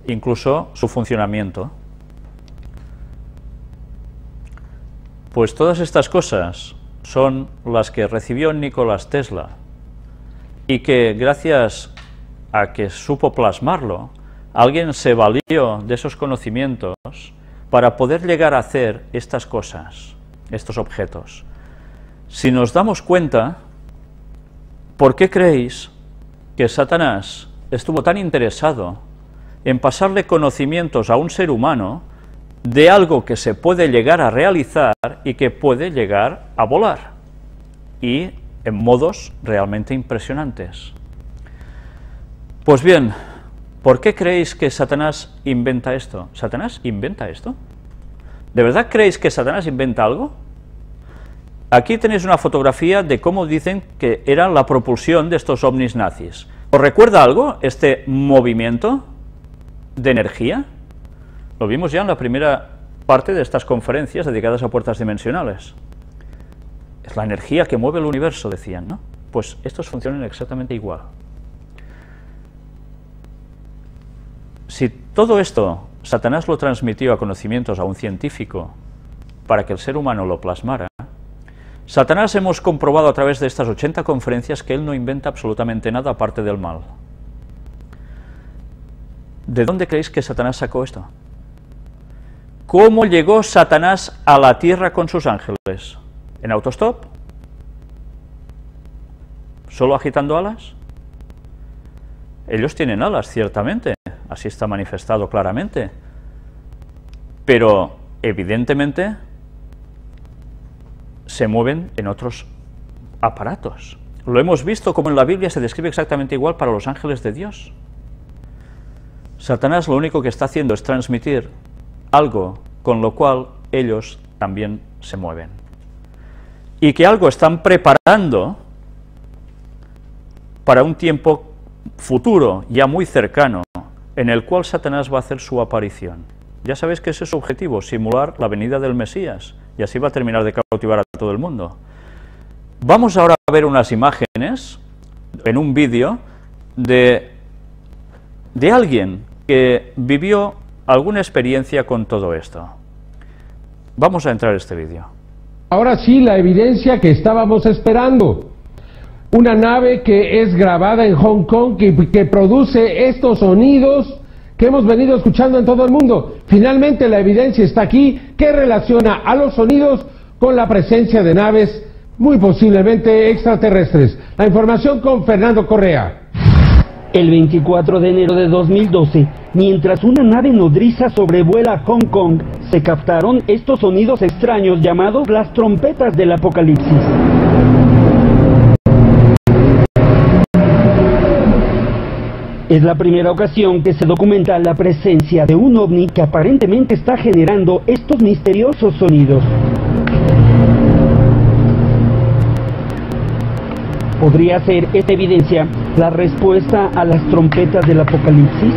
incluso su funcionamiento. Pues todas estas cosas son las que recibió Nikola Tesla y que gracias a que supo plasmarlo, alguien se valió de esos conocimientos para poder llegar a hacer estas cosas, estos objetos. Si nos damos cuenta, ¿por qué creéis que Satanás estuvo tan interesado en pasarle conocimientos a un ser humano de algo que se puede llegar a realizar y que puede llegar a volar? Y en modos realmente impresionantes. Pues bien, ¿por qué creéis que Satanás inventa esto? ¿Satanás inventa esto? ¿De verdad creéis que Satanás inventa algo? Aquí tenéis una fotografía de cómo dicen que era la propulsión de estos ovnis nazis. ¿Os recuerda algo este movimiento de energía? Lo vimos ya en la primera parte de estas conferencias dedicadas a puertas dimensionales. Es la energía que mueve el universo, decían, ¿no? Pues estos funcionan exactamente igual. Si todo esto Satanás lo transmitió a conocimientos a un científico para que el ser humano lo plasmara, Satanás hemos comprobado a través de estas 80 conferencias que él no inventa absolutamente nada aparte del mal. ¿De dónde creéis que Satanás sacó esto? ¿Cómo llegó Satanás a la tierra con sus ángeles? ¿En autostop? ¿Solo agitando alas? Ellos tienen alas, ciertamente, así está manifestado claramente, pero evidentemente se mueven en otros aparatos. Lo hemos visto como en la Biblia se describe exactamente igual para los ángeles de Dios. Satanás lo único que está haciendo es transmitir algo con lo cual ellos también se mueven. Y que algo están preparando para un tiempo futuro, ya muy cercano, en el cual Satanás va a hacer su aparición. Ya sabéis que ese es su objetivo, simular la venida del Mesías, y así va a terminar de cautivar a todo el mundo. Vamos ahora a ver unas imágenes, en un vídeo, de alguien que vivió alguna experiencia con todo esto. Vamos a entrar a este vídeo.
Ahora sí, la evidencia que estábamos esperando. Una nave que es grabada en Hong Kong, que produce estos sonidos que hemos venido escuchando en todo el mundo. Finalmente la evidencia está aquí, que relaciona a los sonidos con la presencia de naves muy posiblemente extraterrestres. La información con Fernando Correa.
El 24 de enero de 2012, mientras una nave nodriza sobrevuela Hong Kong, se captaron estos sonidos extraños llamados las trompetas del apocalipsis. Es la primera ocasión que se documenta la presencia de un ovni que aparentemente está generando estos misteriosos sonidos. ¿Podría ser esta evidencia la respuesta a las trompetas del apocalipsis?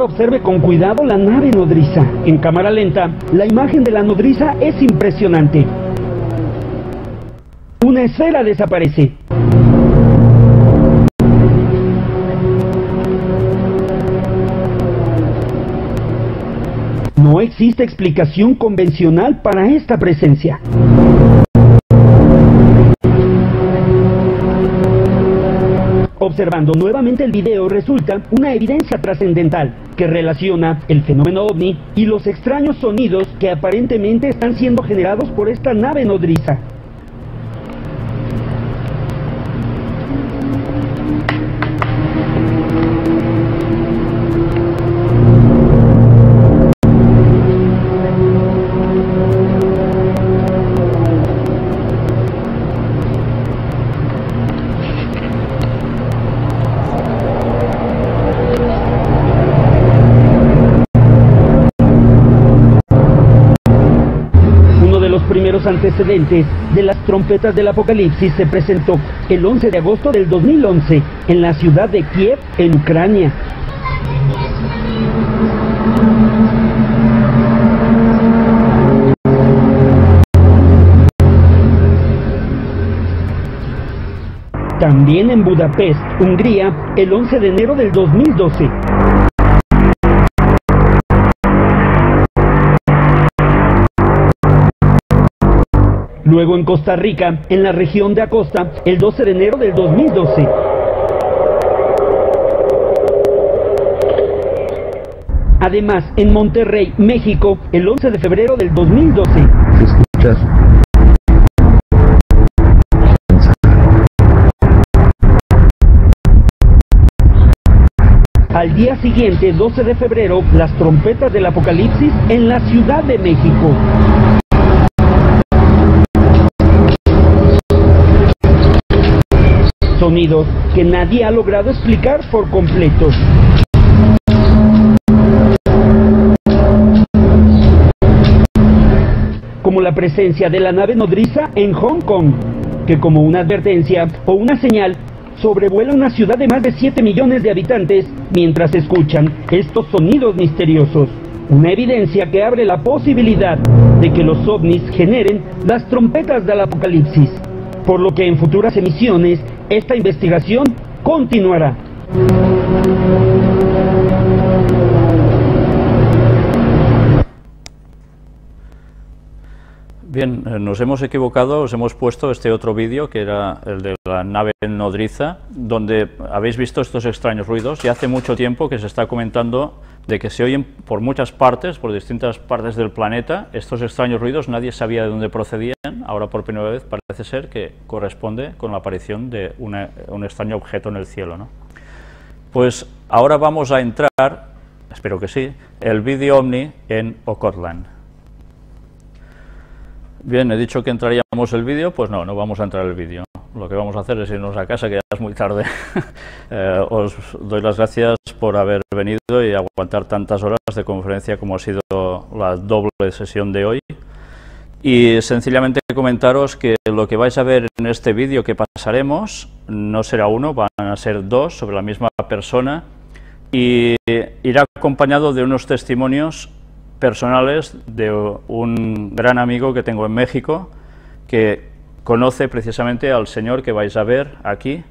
Ahora observe con cuidado la nave nodriza. En cámara lenta, la imagen de la nodriza es impresionante. Una esfera desaparece. No existe explicación convencional para esta presencia. Observando nuevamente el video resulta una evidencia trascendental que relaciona el fenómeno ovni y los extraños sonidos que aparentemente están siendo generados por esta nave nodriza. Primeros antecedentes de las trompetas del apocalipsis se presentó el 11 de agosto del 2011 en la ciudad de Kiev, en Ucrania. También en Budapest, Hungría, el 11 de enero del 2012. Luego en Costa Rica, en la región de Acosta, el 12 de enero del 2012. Además, en Monterrey, México, el 11 de febrero del 2012. Al día siguiente, 12 de febrero, las trompetas del apocalipsis en la Ciudad de México. Sonidos que nadie ha logrado explicar por completo. Como la presencia de la nave nodriza en Hong Kong, que como una advertencia o una señal, sobrevuela una ciudad de más de 7 millones de habitantes mientras escuchan estos sonidos misteriosos. Una evidencia que abre la posibilidad de que los ovnis generen las trompetas del apocalipsis, por lo que en futuras emisiones esta investigación continuará.
Bien, nos hemos equivocado, os hemos puesto este otro vídeo que era el de la nave nodriza, donde habéis visto estos extraños ruidos. Y hace mucho tiempo que se está comentando de que se oyen por muchas partes, por distintas partes del planeta, estos extraños ruidos. Nadie sabía de dónde procedían. Ahora por primera vez parece ser que corresponde con la aparición de un extraño objeto en el cielo, ¿no? Pues ahora vamos a entrar, espero que sí, el vídeo ovni en Ocotlán. Bien, he dicho que entraríamos el vídeo, pues no vamos a entrar el vídeo. Lo que vamos a hacer es irnos a casa, que ya es muy tarde. Os doy las gracias por haber venido y aguantar tantas horas de conferencia como ha sido la doble sesión de hoy. Y sencillamente comentaros que lo que vais a ver en este vídeo que pasaremos no será uno, van a ser dos sobre la misma persona, y irá acompañado de unos testimonios personales de un gran amigo que tengo en México, que conoce precisamente al señor que vais a ver aquí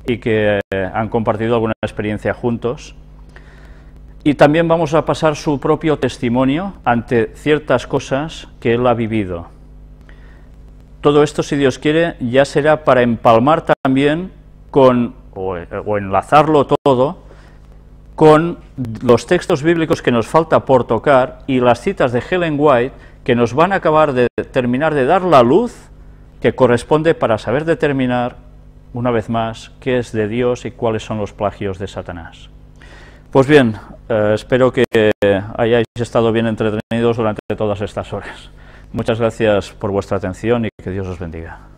y que han compartido alguna experiencia juntos. Y también vamos a pasar su propio testimonio ante ciertas cosas que él ha vivido. Todo esto, si Dios quiere, ya será para empalmar también con, o enlazarlo todo, con los textos bíblicos que nos falta por tocar y las citas de Ellen White que nos van a acabar de terminar de dar la luz que corresponde para saber determinar, una vez más, qué es de Dios y cuáles son los plagios de Satanás. Pues bien, espero que hayáis estado bien entretenidos durante todas estas horas. Muchas gracias por vuestra atención y que Dios os bendiga.